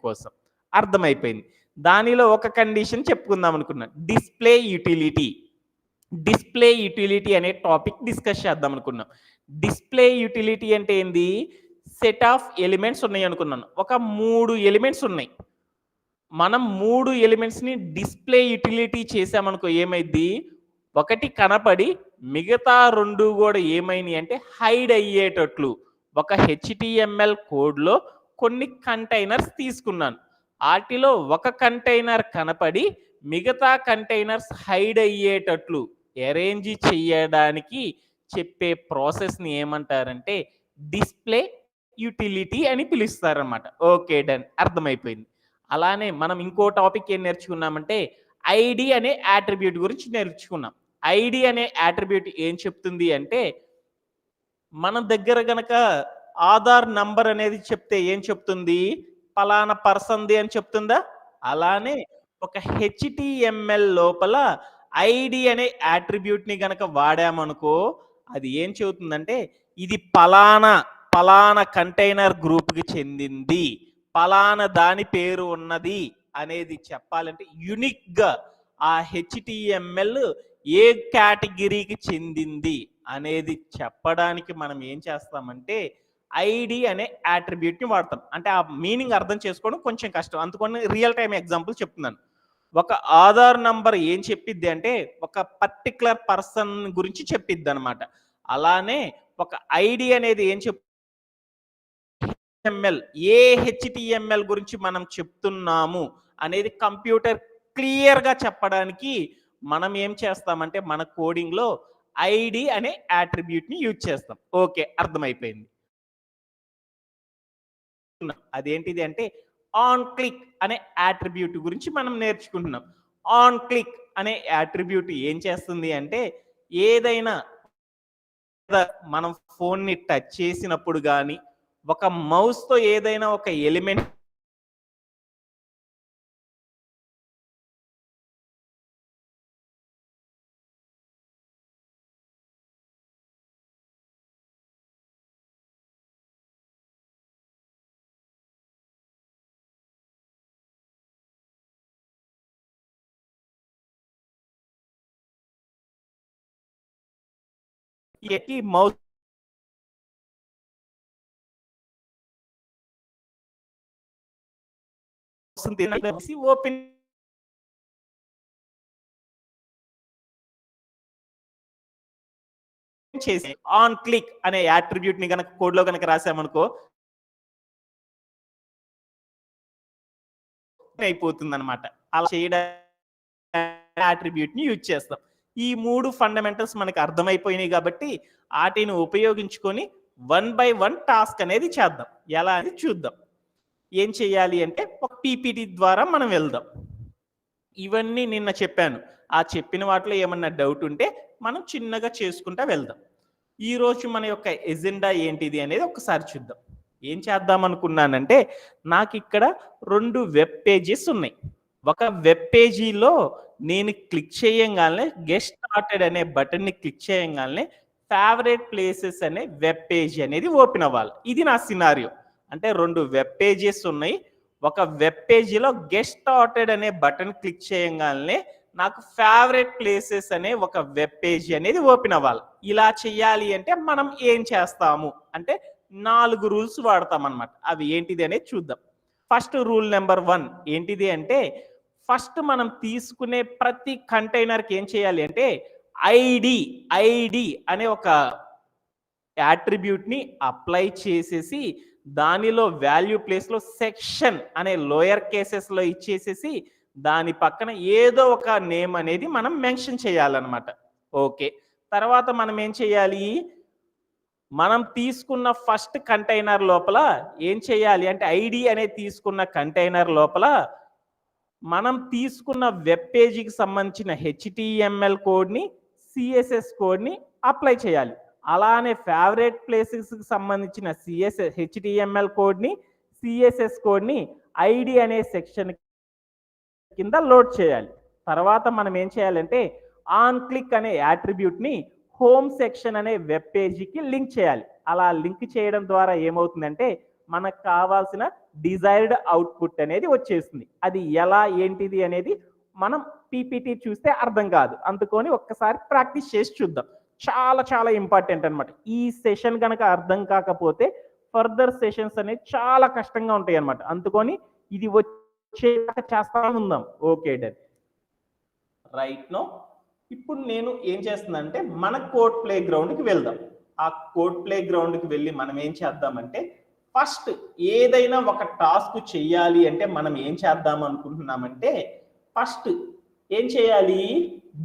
కోసం. అర్థమైపోయింది. దానిలో ఒక కండిషన్ చెప్పుకుందాం అనుకున్నా. Display utility. డిస్‌ప్లే యుటిలిటీ అనే టాపిక్ డిస్కస్ చేద్దాం అనుకున్నాం. డిస్‌ప్లే యుటిలిటీ అంటే ఏంది? సెట్ ఆఫ్ ఎలిమెంట్స్ ఉన్నాయనుకున్నాను. ఒక 3 ఎలిమెంట్స్ ఉన్నాయి. మనం 3 ఎలిమెంట్స్‌ని డిస్‌ప్లే యుటిలిటీ చేశామనుకో ఏమైద్ది? ఒకటి కనపడి మిగతా 2 గూడా ఏమైనియి అంటే హైడ్ అయ్యేటట్లు ఒక హెచ్‌టీఎంఎల్ కోడ్‌లో కొన్ని కంటైనర్స్ తీసుకున్నాను. ఆటిలో ఒక కంటైనర్ కనపడి మిగతా కంటైనర్స్ హైడ్ అయ్యేటట్లు అరేంజ్ చెయ్యడానికి చెప్పే ప్రాసెస్‌ని ఏమంటారంటే డిస్‌ప్లే యుటిలిటీ అని పిలుస్తారనమాట. ఓకే. డన్. అర్థమైపోయింది. అలానే మనం ఇంకో టాపిక్ ఏం నేర్చుకున్నామంటే ఐడీ అనే యాట్రిబ్యూట్ గురించి నేర్చుకున్నాం. ఐడీ అనే యాట్రిబ్యూట్ ఏం చెప్తుంది అంటే మన దగ్గర గనక ఆధార్ నంబర్ అనేది చెప్తే ఏం చెప్తుంది? పలానా పర్సన్‌ది అని చెప్తుందా? అలానే ఒక హెచ్‌టీఎంఎల్ లోపల ఐడీ అనే యాట్రిబ్యూట్‌ని గనక వాడామనుకో, అది ఏం చెబుతుందంటే, ఇది పలానా కంటైనర్ గ్రూప్‌కి చెందింది. పలానా దాని పేరు ఉన్నది అనేది చెప్పాలంటే యూనిక్‌గా ఆ హెచ్‌టీఎంఎల్ ఏ కేటగిరీకి చెందింది అనేది చెప్పడానికి మనం ఏం చేస్తామంటే ఐడి అనే యాట్రిబ్యూట్‌ని వాడతాం. అంటే ఆ మీనింగ్ అర్థం చేసుకోవడం కొంచెం కష్టం. అందుకని రియల్ టైమ్ ఎగ్జాంపుల్ చెప్తున్నాను. ఒక ఆధార్ నంబర్ ఏం చెప్పిద్ది అంటే ఒక పర్టిక్యులర్ పర్సన్ గురించి చెప్పిద్దనమాట. అలానే ఒక ఐడి అనేది ఏం హెచ్‌టీఎంఎల్ ఏ హెచ్‌టీఎంఎల్ గురించి మనం చెప్తున్నాము అనేది కంప్యూటర్ క్లియర్‌గా చెప్పడానికి మనం ఏం చేస్తామంటే మన కోడింగ్‌లో ఐడి అనే యాట్రిబ్యూట్‌ని యూజ్ చేస్తాం. ఓకే. అర్థమైపోయింది. అదేంటిది అంటే ఆన్ క్లిక్ అనే యాట్రిబ్యూట్ గురించి మనం నేర్చుకుంటున్నాం. ఆన్ క్లిక్ అనే యాట్రిబ్యూట్ ఏం చేస్తుంది అంటే ఏదైనా మనం ఫోన్‌ని టచ్ చేసినప్పుడు గాని, ఒక మౌస్‌తో ఏదైనా ఒక ఎలిమెంట్ ఎక్కి మౌస్ ఓపెన్ చేసి ఆన్ క్లిక్ అనే యాట్రిబ్యూట్‌ని గనక కోడ్‌లో గనక రాసామనుకో అయిపోతుందన్నమాట. అలా చేయడానికి యాట్రిబ్యూట్‌ని యూజ్ చేస్తాం. ఈ 3 ఫండమెంటల్స్ మనకు అర్థమైపోయినాయి కాబట్టి ఆటిని ఉపయోగించుకొని వన్ బై వన్ టాస్క్ అనేది చేద్దాం. ఎలా అని చూద్దాం. ఏం చేయాలి అంటే ఒక పీపీటీ ద్వారా మనం వెళ్దాం. ఇవన్నీ నిన్న చెప్పాను. ఆ చెప్పిన వాటిలో ఏమన్నా డౌట్ ఉంటే మనం చిన్నగా చేసుకుంటా వెళ్దాం. ఈరోజు మన యొక్క ఎజెండా ఏంటిది అనేది ఒకసారి చూద్దాం. ఏం చేద్దాం అనుకున్నానంటే నాకిక్కడ 2 వెబ్ పేజెస్ ఉన్నాయి. ఒక వెబ్ పేజీలో నేను క్లిక్ చేయంగాల్నే గెట్ స్టార్టెడ్ అనే బటన్‌ని క్లిక్ చేయంగాల్నే ఫేవరెట్ ప్లేసెస్ అనే వెబ్ పేజ్ అనేది ఓపెన్ అవ్వాలి. ఇది నా సినారియో. అంటే 2 వెబ్ పేజెస్ ఉన్నాయి. ఒక వెబ్ పేజీలో గెట్ స్టార్టెడ్ అనే బటన్ క్లిక్ చేయంగాల్నే నాకు ఫేవరెట్ ప్లేసెస్ అనే ఒక వెబ్ పేజ్ అనేది ఓపెన్ అవ్వాలి. ఇలా చేయాలి అంటే మనం ఏం చేస్తాము అంటే 4 రూల్స్ వాడతామన్నమాట. అవి ఏంటిది అనేది చూద్దాం. ఫస్ట్ రూల్ నెంబర్ 1 ఏంటిది అంటే ఫస్ట్ మనం తీసుకునే ప్రతి కంటైనర్‌కి ఏం చేయాలి అంటే ఐడి అనే ఒక యాట్రిబ్యూట్‌ని అప్లై చేసేసి దానిలో వాల్యూ ప్లేస్‌లో సెక్షన్ అనే లోయర్ కేసెస్‌లో ఇచ్చేసేసి దాని పక్కన ఏదో ఒక నేమ్ అనేది మనం మెన్షన్ చేయాలన్నమాట. ఓకే. తర్వాత మనం ఏం చేయాలి? మనం తీసుకున్న ఫస్ట్ కంటైనర్ లోపల ఏం చేయాలి అంటే ఐడి అనేది తీసుకున్న కంటైనర్ లోపల మనం తీసుకున్న వెబ్ పేజీకి సంబంధించిన హెచ్‌టీఎంఎల్ కోడ్‌ని, సీఎస్ఎస్ కోడ్‌ని అప్లై చేయాలి. అలానే ఫేవరెట్ ప్లేసెస్‌కి సంబంధించిన హెచ్‌టీఎంఎల్ కోడ్‌ని, సీఎస్ఎస్ కోడ్‌ని ఐడి అనే సెక్షన్ కింద లోడ్ చేయాలి. తర్వాత మనం ఏం చేయాలంటే ఆన్ క్లిక్ అనే యాట్రిబ్యూట్‌ని హోమ్ సెక్షన్ అనే వెబ్ పేజీకి లింక్ చేయాలి. అలా లింక్ చేయడం ద్వారా ఏమవుతుందంటే మనకు కావాల్సిన డిజైర్డ్ అవుట్పుట్ అనేది వచ్చేస్తుంది. అది ఎలా ఏంటిది అనేది మనం పీపీటీ చూస్తే అర్థం కాదు. అందుకని ఒక్కసారి ప్రాక్టీస్ చేసి చూద్దాం. చాలా చాలా ఇంపార్టెంట్ అనమాట. ఈ సెషన్ కనుక అర్థం కాకపోతే ఫర్దర్ సెషన్స్ అనేవి చాలా కష్టంగా ఉంటాయి అనమాట. అందుకని ఇది వచ్చేదాకా చేస్తా ఉందాం. Okay done. రైట్ నో ఇప్పుడు నేను ఏం చేస్తున్నానంటే మన కోడ్ ప్లే గ్రౌండ్కి వెళ్దాం. ఆ కోడ్ ప్లే గ్రౌండ్కి వెళ్ళి మనం ఏం చేద్దామంటే ఫస్ట్ ఏదైనా ఒక టాస్క్ చెయ్యాలి అంటే మనం ఏం చేద్దాం అనుకుంటున్నామంటే ఫస్ట్ ఏం చేయాలి,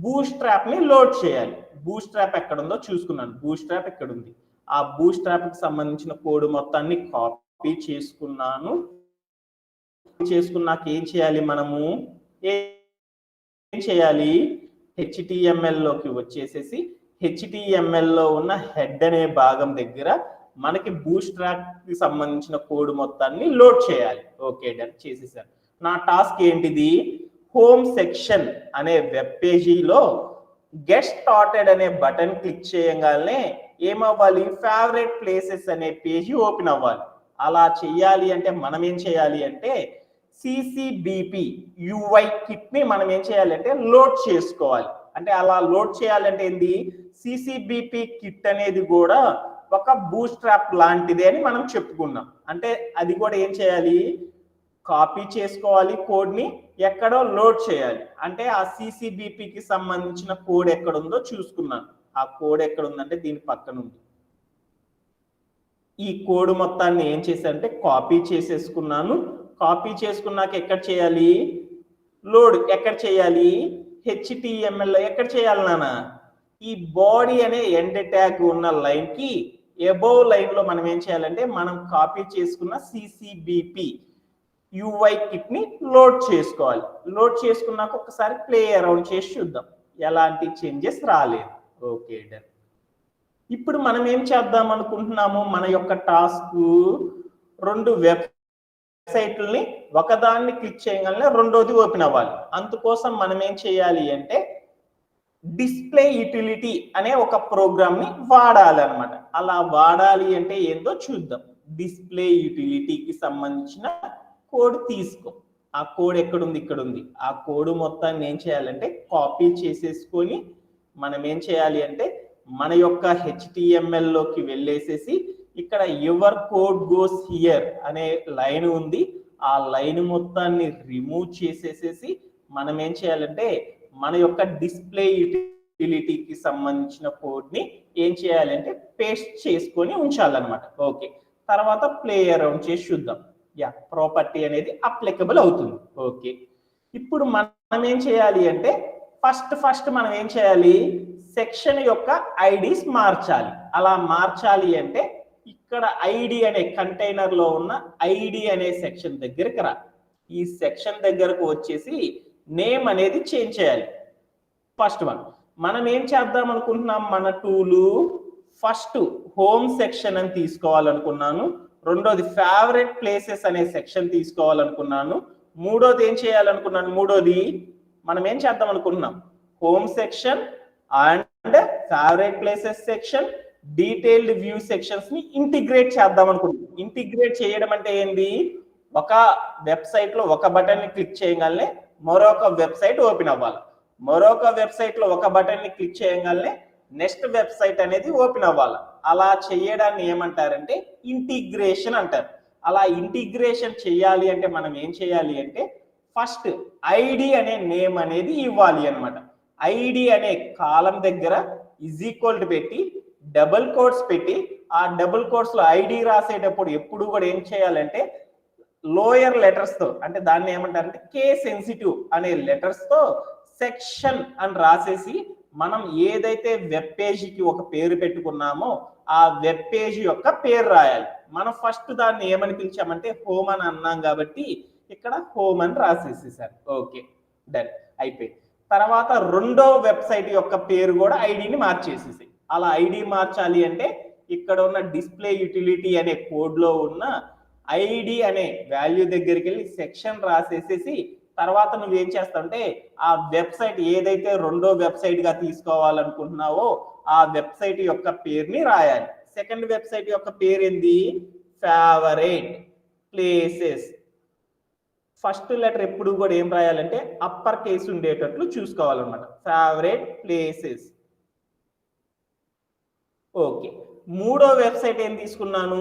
బూట్స్ట్రాప్ ని లోడ్ చేయాలి. బూట్స్ట్రాప్ ఎక్కడ ఉందో చూసుకున్నాను. బూట్స్ట్రాప్ ఎక్కడ ఉంది, ఆ బూట్స్ట్రాప్ కి సంబంధించిన కోడ్ మొత్తాన్ని కాపీ చేసుకున్నాను. చేసుకున్నాక ఏం చేయాలి, మనము ఏం చేయాలి, HTML లోకి వచ్చేసేసి HTML లో ఉన్న హెడ్ అనే భాగం దగ్గర మనకి బూట్స్ట్రాప్ కి సంబంధించిన కోడ్ మొత్తాన్ని లోడ్ చేయాలి. ఓకే డన్, చేసేసాను. నా టాస్క్ ఏంటిది, హోమ్ సెక్షన్ అనే వెబ్ పేజీలో గెట్ స్టార్టెడ్ అనే బటన్ క్లిక్ చేయగానే ఏమవ్వాలి, ఫేవరెట్ ప్లేసెస్ అనే పేజీ ఓపెన్ అవ్వాలి. అలా చెయ్యాలి అంటే మనం ఏం చేయాలి అంటే CCBP UI కిట్ ని మనం ఏం చేయాలంటే లోడ్ చేసుకోవాలి. అంటే అలా లోడ్ చేయాలంటే ఏంది, CCBP కిట్ అనేది కూడా ఒక బూట్స్ట్రాప్ లాంటిదే అని మనం చెప్పుకున్నాం. అంటే అది కూడా ఏం చేయాలి, కాపీ చేసుకోవాలి కోడ్ ని, ఎక్కడో లోడ్ చేయాలి. అంటే ఆ CCBPకి సంబంధించిన కోడ్ ఎక్కడ ఉందో చూసుకున్నాను. ఆ కోడ్ ఎక్కడ ఉందంటే దీని పక్కన ఉంది. ఈ కోడ్ మొత్తాన్ని ఏం చేశానంటే కాపీ చేసేసుకున్నాను. కాపీ చేసుకున్నాక ఎక్కడ చేయాలి, లోడ్ ఎక్కడ చేయాలి, HTML లో ఎక్కడ చేయాలి నాన్న, ఈ బాడీ అనే ఎండ్ ట్యాగ్ ఉన్న లైన్ కి అబోవ్ లైన్ లో మనం ఏం చేయాలంటే మనం కాపీ చేసుకున్న CCBP UI కిట్ ని లోడ్ చేసుకోవాలి. లోడ్ చేసుకున్నాక ఒకసారి ప్లే అరౌండ్ చేసి చూద్దాం, ఎలాంటి చేంజెస్ రాలేదు. Okay done. ఇప్పుడు మనం ఏం చేద్దాం అనుకుంటున్నాము, మన యొక్క టాస్క్ రెండు వెబ్సైట్లని ఒకదాన్ని క్లిక్ చేయగానే రెండోది ఓపెన్ అవ్వాలి. అందుకోసం మనం ఏం చేయాలి అంటే డిస్ప్లే యూటిలిటీ అనే ఒక ప్రోగ్రామ్ ని వాడాలి అనమాట. అలా వాడాలి అంటే ఏందో చూద్దాం. డిస్ప్లే యూటిలిటీకి సంబంధించిన కోడ్ తీసుకో. ఆ కోడ్ ఎక్కడుంది, ఇక్కడ ఉంది. ఆ కోడ్ మొత్తాన్ని ఏం చేయాలంటే కాపీ చేసేసుకొని మనం ఏం చేయాలి అంటే మన యొక్క HTML లోకి వెళ్ళేసేసి ఇక్కడ యువర్ కోడ్ గోస్ హియర్ అనే లైన్ ఉంది. ఆ లైన్ మొత్తాన్ని రిమూవ్ చేసేసేసి మనం ఏం చేయాలంటే మన యొక్క డిస్ప్లే యూటిలిటీకి సంబంధించిన కోడ్ ని ఏం చేయాలంటే పేస్ట్ చేసుకొని ఉంచాలన్నమాట. ఓకే, తర్వాత ప్లే అరౌండ్ చేసి చూద్దాం. యా, ప్రాపర్టీ అనేది అప్లికబుల్ అవుతుంది. ఓకే, ఇప్పుడు మనం ఏం చేయాలి అంటే ఫస్ట్ మనం ఏం చేయాలి, సెక్షన్ యొక్క ఐడీస్ మార్చాలి. అలా మార్చాలి అంటే ఇక్కడ ఐడి అనే కంటైనర్ లో ఉన్న ఐడి అనే సెక్షన్ దగ్గరికి రా. ఈ సెక్షన్ దగ్గరకు వచ్చేసి నేమ్ అనేది చేంజ్ చేయాలి. ఫస్ట్ వన్ మనం ఏం చేద్దాం అనుకుంటున్నాం, మన టూలు ఫస్ట్ హోమ్ సెక్షన్ అని తీసుకోవాలనుకున్నాను. రెండోది ఫేవరెట్ ప్లేసెస్ అనే సెక్షన్ తీసుకోవాలనుకున్నాను. మూడోది ఏం చేయాలనుకున్నాను, మూడోది మనం ఏం చేద్దాం అనుకుంటున్నాం, home section and favourite places section, detailed view sections ని ఇంటిగ్రేట్ చేద్దాం అనుకుంటున్నాం. ఇంటిగ్రేట్ చేయడం అంటే ఏంది, ఒక వెబ్సైట్ లో ఒక బటన్ ని క్లిక్ చేయగానే మరొక వెబ్సైట్ ఓపెన్ అవ్వాలి. మరొక వెబ్సైట్ లో ఒక బటన్ ని క్లిక్ చేయగానే నెక్స్ట్ వెబ్సైట్ అనేది ఓపెన్ అవ్వాలి. అలా చేయడాన్ని ఏమంటారంటే ఇంటిగ్రేషన్ అంటారు. అలా ఇంటిగ్రేషన్ చేయాలి అంటే మనం ఏం చేయాలి అంటే ఫస్ట్ ఐడి అనే నేమ్ అనేది ఇవ్వాలి అనమాట. ఐడి అనే కాలం దగ్గర ఈజ్ ఈక్వల్ టు పెట్టి డబుల్ కోట్స్ పెట్టి ఆ డబుల్ కోట్స్ లో ఐడి రాసేటప్పుడు ఎప్పుడు కూడా ఏం చేయాలంటే లోయర్ లెటర్స్ తో, అంటే దాన్ని ఏమంటారంటే కే సెన్సిటివ్ అనే లెటర్స్ తో సెక్షన్ అని రాసేసి మనం ఏదైతే వెబ్ పేజీకి ఒక పేరు పెట్టుకున్నామో ఆ వెబ్ పేజీ యొక్క పేరు రాయాలి. మనం ఫస్ట్ దాన్ని ఏమని పిలిచామంటే హోమ్ అని అన్నాం కాబట్టి ఇక్కడ హోమ్ అని రాసేసేసారు. ఓకే డన్, అయిపోయింది. తర్వాత రెండో వెబ్సైట్ యొక్క పేరు కూడా ఐడిని మార్చేసేసి, అలా ఐడి మార్చాలి అంటే ఇక్కడ ఉన్న డిస్ప్లే యూటిలిటీ అనే కోడ్ లో ఉన్న ఐడి అనే వాల్యూ దగ్గరికి వెళ్ళి సెక్షన్ రాసేసేసి తర్వాత నువ్వేం చేస్తావంటే ఆ వెబ్సైట్ ఏదైతే రెండో వెబ్సైట్ గా తీసుకోవాలనుకుంటున్నావో ఆ వెబ్సైట్ యొక్క పేరుని రాయాలి. సెకండ్ వెబ్సైట్ యొక్క పేరు ఏంది, ఫేవరెట్ ప్లేసెస్. ఫస్ట్ లెటర్ ఎప్పుడు కూడా ఏం రాయాలంటే అప్పర్ కేస్ ఉండేటట్లు చూసుకోవాలన్నమాట. Favourite places. ఓకే. మూడో వెబ్సైట్ ఏం తీసుకున్నాను,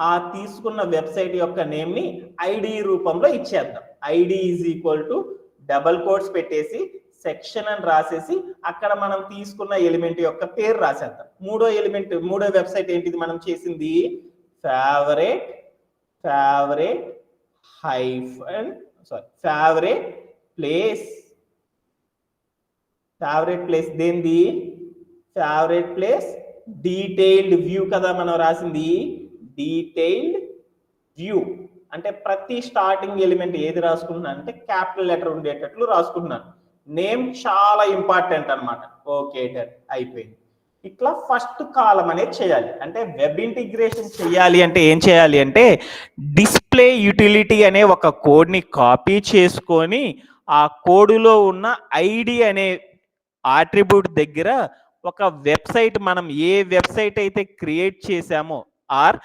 ఆ తీసుకున్న వెబ్సైట్ యొక్క నేమ్ ని ఐడి రూపంలో ఇచ్చేద్దాం. ID is equal to double quotes పెట్టేసి సెక్షన్ అని రాసేసి అక్కడ మనం తీసుకున్న ఎలిమెంట్ యొక్క పేరు రాసేద్దాం. మూడో వెబ్సైట్ ఏంటిది మనం చేసింది, favourite favourite place. Favourite place దేంది, ఫేవరెట్ ప్లేస్ డీటెయిల్డ్ వ్యూ కదా మనం రాసింది, డీటెయిల్డ్ వ్యూ. అంటే ప్రతి స్టార్టింగ్ ఎలిమెంట్ ఏది రాసుకుంటున్నా అంటే క్యాపిటల్ లెటర్ ఉండేటట్లు రాసుకుంటున్నాను. నేమ్ చాలా ఇంపార్టెంట్ అనమాట. ఓకే డన్, అయిపోయింది. ఇట్లా ఫస్ట్ కాలం అనేది చేయాలి. అంటే వెబ్ ఇంటిగ్రేషన్ చేయాలి అంటే ఏం చేయాలి అంటే డిస్ప్లే యూటిలిటీ అనే ఒక కోడ్ని కాపీ చేసుకొని ఆ కోడ్లో ఉన్న ఐడి అనే ఆట్రిబ్యూట్ దగ్గర ఒక వెబ్సైట్, మనం ఏ వెబ్సైట్ అయితే క్రియేట్ చేశామో ఆర్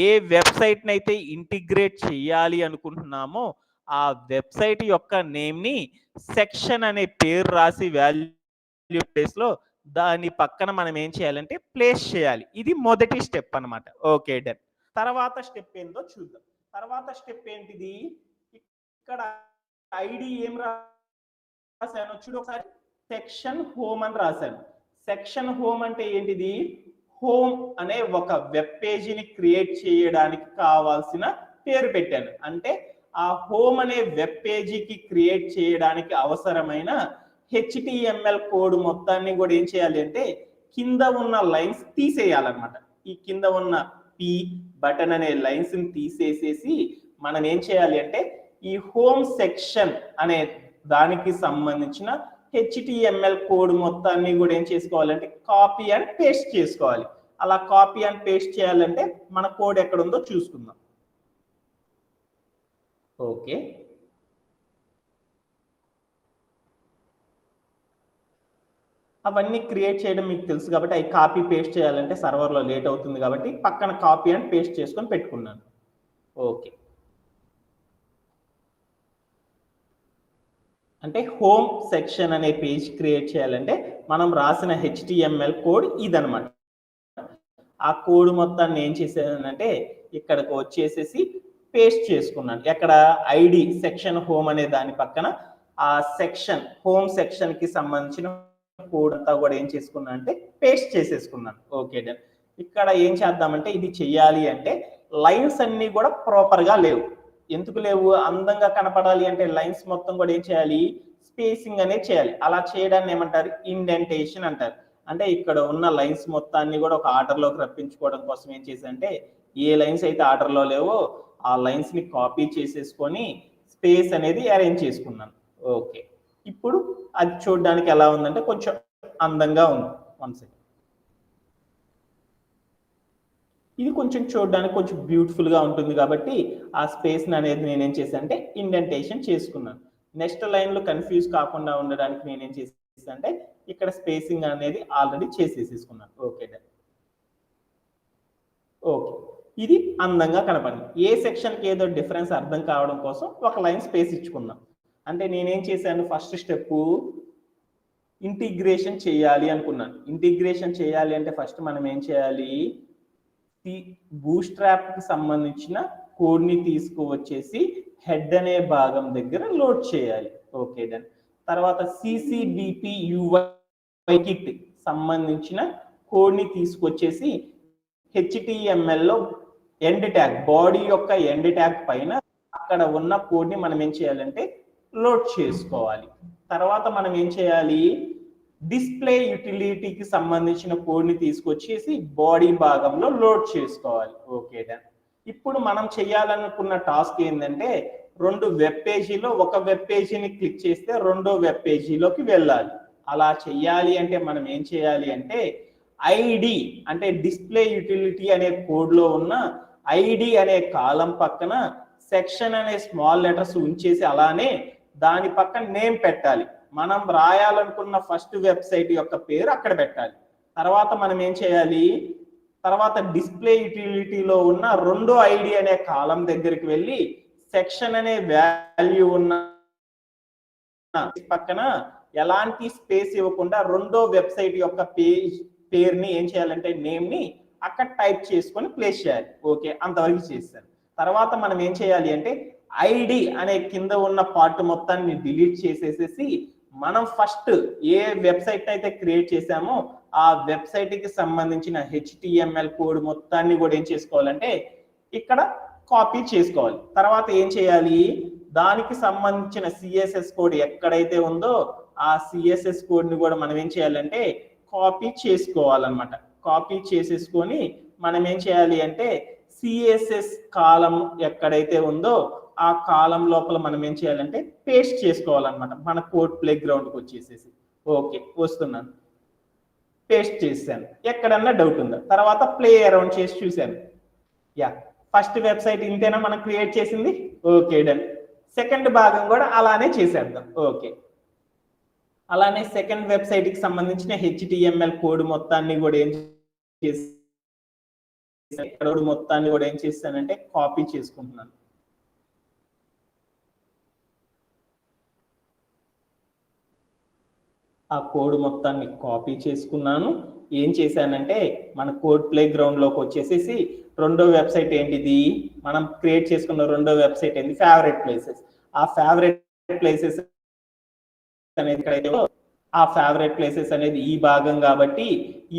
ఏ వెబ్సైట్ని అయితే ఇంటిగ్రేట్ చేయాలి అనుకుంటున్నామో ఆ వెబ్సైట్ యొక్క నేమ్ని సెక్షన్ అనే పేరు రాసి వాల్యూ ప్లేస్లో దాని పక్కన మనం ఏం చేయాలంటే ప్లేస్ చేయాలి. ఇది మొదటి స్టెప్ అన్నమాట. Okay done. తర్వాత స్టెప్ ఏందో చూద్దాం. తర్వాత స్టెప్ ఏంటిది, ఇక్కడ ఐడి ఏం రాశాను చూడు ఒకసారి, సెక్షన్ హోమ్ అని రాశాను. సెక్షన్ హోమ్ అంటే ఏంటిది, హోమ్ అనే ఒక వెబ్ పేజీని క్రియేట్ చేయడానికి కావాల్సిన పేరు పెట్టాను. అంటే ఆ హోమ్ అనే వెబ్ పేజీకి క్రియేట్ చేయడానికి అవసరమైన HTML కోడ్ మొత్తాన్ని కూడా ఏం చేయాలి అంటే కింద ఉన్న లైన్స్ తీసేయాలన్నమాట. ఈ కింద ఉన్న పి బటన్ అనే లైన్స్ ని తీసేసేసి మనం ఏం చేయాలి అంటే ఈ హోమ్ సెక్షన్ అనే దానికి సంబంధించిన HTML కోడ్ మొత్తాన్ని కూడా ఏం చేసుకోవాలంటే కాపీ అండ్ పేస్ట్ చేసుకోవాలి. అలా కాపీ అండ్ పేస్ట్ చేయాలంటే మన కోడ్ ఎక్కడ ఉందో చూసుకుందాం. ఓకే, అవన్నీ క్రియేట్ చేయడం మీకు తెలుసు కాబట్టి అవి కాపీ పేస్ట్ చేయాలంటే సర్వర్లో లేట్ అవుతుంది కాబట్టి పక్కన కాపీ అండ్ పేస్ట్ చేసుకొని పెట్టుకున్నాను. ఓకే, అంటే హోమ్ సెక్షన్ అనే పేజ్ క్రియేట్ చేయాలంటే మనం రాసిన HTML కోడ్ ఇదనమాట. ఆ కోడ్ మొత్తాన్ని ఏం చేశానంటే ఇక్కడికి వచ్చేసేసి పేస్ట్ చేసుకున్నాను. ఎక్కడ ఐడి సెక్షన్ హోమ్ అనే దాని పక్కన ఆ సెక్షన్ హోమ్ సెక్షన్ కి సంబంధించిన కోడ్ అంతా కూడా ఏం చేసుకున్నా అంటే పేస్ట్ చేసేసుకున్నాను. Okay done. ఇక్కడ ఏం చేద్దామంటే ఇది చెయ్యాలి అంటే లైన్స్ అన్ని కూడా ప్రాపర్ గా లేవు. ఎందుకు లేవు, అందంగా కనపడాలి అంటే లైన్స్ మొత్తం కూడా ఏం చేయాలి, స్పేసింగ్ అనేది చేయాలి. అలా చేయడాన్ని ఏమంటారు, ఇండెంటేషన్ అంటారు. అంటే ఇక్కడ ఉన్న లైన్స్ మొత్తాన్ని కూడా ఒక ఆర్డర్లోకి రప్పించుకోవడం కోసం ఏం చేశానంటే ఏ లైన్స్ అయితే ఆర్డర్లో లేవో ఆ లైన్స్ ని కాపీ చేసేసుకొని స్పేస్ అనేది అరేంజ్ చేసుకున్నాను. ఓకే, ఇప్పుడు అది చూడడానికి ఎలా ఉందంటే కొంచెం అందంగా ఉంది. వన్ సెకండ్, ఇది కొంచెం చూడడానికి కొంచెం బ్యూటిఫుల్ గా ఉంటుంది కాబట్టి ఆ స్పేస్ అనేది నేనేం చేశాను అంటే ఇండెంటేషన్ చేసుకున్నాను. నెక్స్ట్ లైన్ లో కన్ఫ్యూజ్ కాకుండా ఉండడానికి నేనేం చేసేసాను అంటే ఇక్కడ స్పేసింగ్ అనేది ఆల్రెడీ చేసేసుకున్నాను. Okay done. ఓకే, ఇది అందంగా కనపడింది. ఏ సెక్షన్కి ఏదో డిఫరెన్స్ అర్థం కావడం కోసం ఒక లైన్ స్పేస్ ఇచ్చుకున్నాం. అంటే నేనేం చేశాను, ఫస్ట్ స్టెప్ ఇంటిగ్రేషన్ చేయాలి అనుకున్నాను. ఇంటిగ్రేషన్ చేయాలి అంటే ఫస్ట్ మనం ఏం చేయాలి, బూట్స్ట్రాప్ కి సంబంధించిన కోడ్ ని తీసుకువచ్చేసి హెడ్ అనే భాగం దగ్గర లోడ్ చేయాలి. Okay done. తర్వాత CCBP UI కిట్ సంబంధించిన కోడ్ ని తీసుకొచ్చేసి HTML లో ఎండ్ ట్యాగ్, బాడీ యొక్క ఎండ్ ట్యాగ్ పైన అక్కడ ఉన్న కోడ్ ని మనం ఏం చేయాలంటే లోడ్ చేసుకోవాలి. తర్వాత మనం ఏం చేయాలి, డిస్ప్లే యూటిలిటీకి సంబంధించిన కోడ్ ని తీసుకొచ్చేసి బాడీ భాగంలో లోడ్ చేసుకోవాలి. Okay done. ఇప్పుడు మనం చేయాలనుకున్న టాస్క్ ఏంటంటే రెండు వెబ్ పేజీలో ఒక వెబ్ పేజీని క్లిక్ చేస్తే రెండో వెబ్ పేజీలోకి వెళ్ళాలి. అలా చెయ్యాలి అంటే మనం ఏం చేయాలి అంటే ఐడి అంటే డిస్ప్లే యూటిలిటీ అనే కోడ్ లో ఉన్న ఐడి అనే కాలం పక్కన సెక్షన్ అనే స్మాల్ లెటర్స్ ఉంచేసి అలానే దాని పక్కన నేమ్ పెట్టాలి. మనం రాయాలనుకున్న ఫస్ట్ వెబ్సైట్ యొక్క పేరు అక్కడ పెట్టాలి. తర్వాత మనం ఏం చేయాలి, తర్వాత డిస్ప్లే యూటిలిటీలో ఉన్న రెండో ఐడి అనే కాలం దగ్గరికి వెళ్ళి సెక్షన్ అనే వాల్యూ ఉన్న పక్కన ఎలాంటి స్పేస్ ఇవ్వకుండా రెండో వెబ్సైట్ యొక్క పేరుని ఏం చేయాలంటే నేమ్ ని అక్కడ టైప్ చేసుకొని ప్లేస్ చేయాలి. ఓకే, అంతవరకు చేశాను. తర్వాత మనం ఏం చేయాలి అంటే ఐడి అనే కింద ఉన్న పార్ట్ మొత్తాన్ని డిలీట్ చేసేసేసి మనం ఫస్ట్ ఏ వెబ్సైట్ అయితే క్రియేట్ చేసామో ఆ వెబ్సైట్ కి సంబంధించిన HTML కోడ్ మొత్తాన్ని కూడా ఏం చేసుకోవాలంటే ఇక్కడ కాపీ చేసుకోవాలి. తర్వాత ఏం చేయాలి, దానికి సంబంధించిన CSS కోడ్ ఎక్కడైతే ఉందో ఆ CSS కోడ్ ని కూడా మనం ఏం చేయాలంటే కాపీ చేసుకోవాలన్నమాట. కాపీ చేసేసుకొని మనం ఏం చేయాలి అంటే CSS కాలం ఎక్కడైతే ఉందో ఆ కాలం లోపల మనం ఏం చేయాలంటే పేస్ట్ చేసుకోవాలన్నమాట. మన కోడ్ ప్లే గ్రౌండ్కి వచ్చేసేసి ఓకే వస్తున్నాను, పేస్ట్ చేశాను. ఎక్కడన్నా డౌట్ ఉందా? తర్వాత ప్లే అరౌండ్ చేసి చూశాను. యా, ఫస్ట్ వెబ్సైట్ ఇంతేనా మనం క్రియేట్ చేసింది? Okay done. సెకండ్ భాగం కూడా అలానే చేసేద్దాం. ఓకే, అలానే సెకండ్ వెబ్సైట్ కి సంబంధించిన HTML కోడ్ మొత్తాన్ని కూడా ఏం చేసి మొత్తాన్ని కూడా ఏం చేస్తానంటే కాపీ చేసుకుంటున్నాను. ఆ కోడ్ మొత్తాన్ని కాపీ చేసుకున్నాను. ఏం చేశానంటే మన కోడ్ ప్లే గ్రౌండ్ లోకి వచ్చేసేసి రెండో వెబ్సైట్ ఏంటిది, మనం క్రియేట్ చేసుకున్న రెండో వెబ్సైట్ ఏంటి, ఫేవరెట్ ప్లేసెస్. ఆ ఫేవరెట్ ప్లేసెస్ అనేది ఆ ఫేవరెట్ ప్లేసెస్ అనేది ఈ భాగం కాబట్టి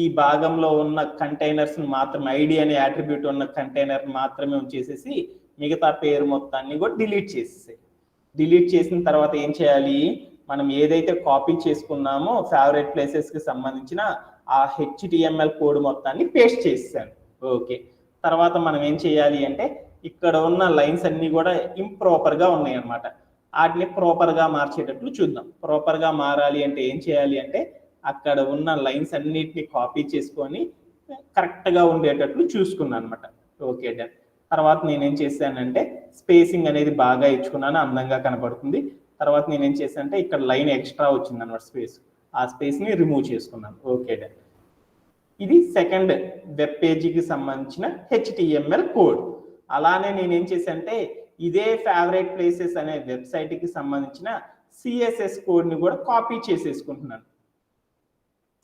ఈ భాగంలో ఉన్న కంటైనర్స్ మాత్రం ఐడి అనే అట్రిబ్యూట్ ఉన్న కంటైనర్ మాత్రమే ఉంచేసేసి మిగతా పేరు మొత్తాన్ని కూడా డిలీట్ చేసేసాయి. డిలీట్ చేసిన తర్వాత ఏం చేయాలి, మనం ఏదైతే కాపీ చేసుకున్నామో ఫేవరెట్ ప్లేసెస్ కి సంబంధించిన ఆ HTML కోడ్ మొత్తాన్ని పేస్ట్ చేసాను. ఓకే, తర్వాత మనం ఏం చేయాలి అంటే ఇక్కడ ఉన్న లైన్స్ అన్ని కూడా ఇంప్రాపర్ గా ఉన్నాయి అన్నమాట. వాటిని ప్రాపర్ గా మార్చేటట్లు చూద్దాం. ప్రాపర్ గా మారాలి అంటే ఏం చేయాలి అంటే అక్కడ ఉన్న లైన్స్ అన్నిటిని కాపీ చేసుకొని కరెక్ట్ గా ఉండేటట్లు చూసుకున్నాను అనమాట. Okay done. తర్వాత నేనేం చేశానంటే స్పేసింగ్ అనేది బాగా ఇచ్చుకున్నాను, అందంగా కనపడుతుంది. తర్వాత నేనేం చేశానంటే ఇక్కడ లైన్ ఎక్స్ట్రా వచ్చింది అనమాట స్పేస్, ఆ స్పేస్ ని రిమూవ్ చేసుకున్నాను. Okay done. ఇది సెకండ్ వెబ్ పేజీకి సంబంధించిన HTML కోడ్. అలానే నేనేం చేశానంటే ఇదే ఫేవరెట్ ప్లేసెస్ అనే వెబ్సైట్ కి సంబంధించిన CSS కోడ్ ని కూడా కాపీ చేసేసుకుంటున్నాను.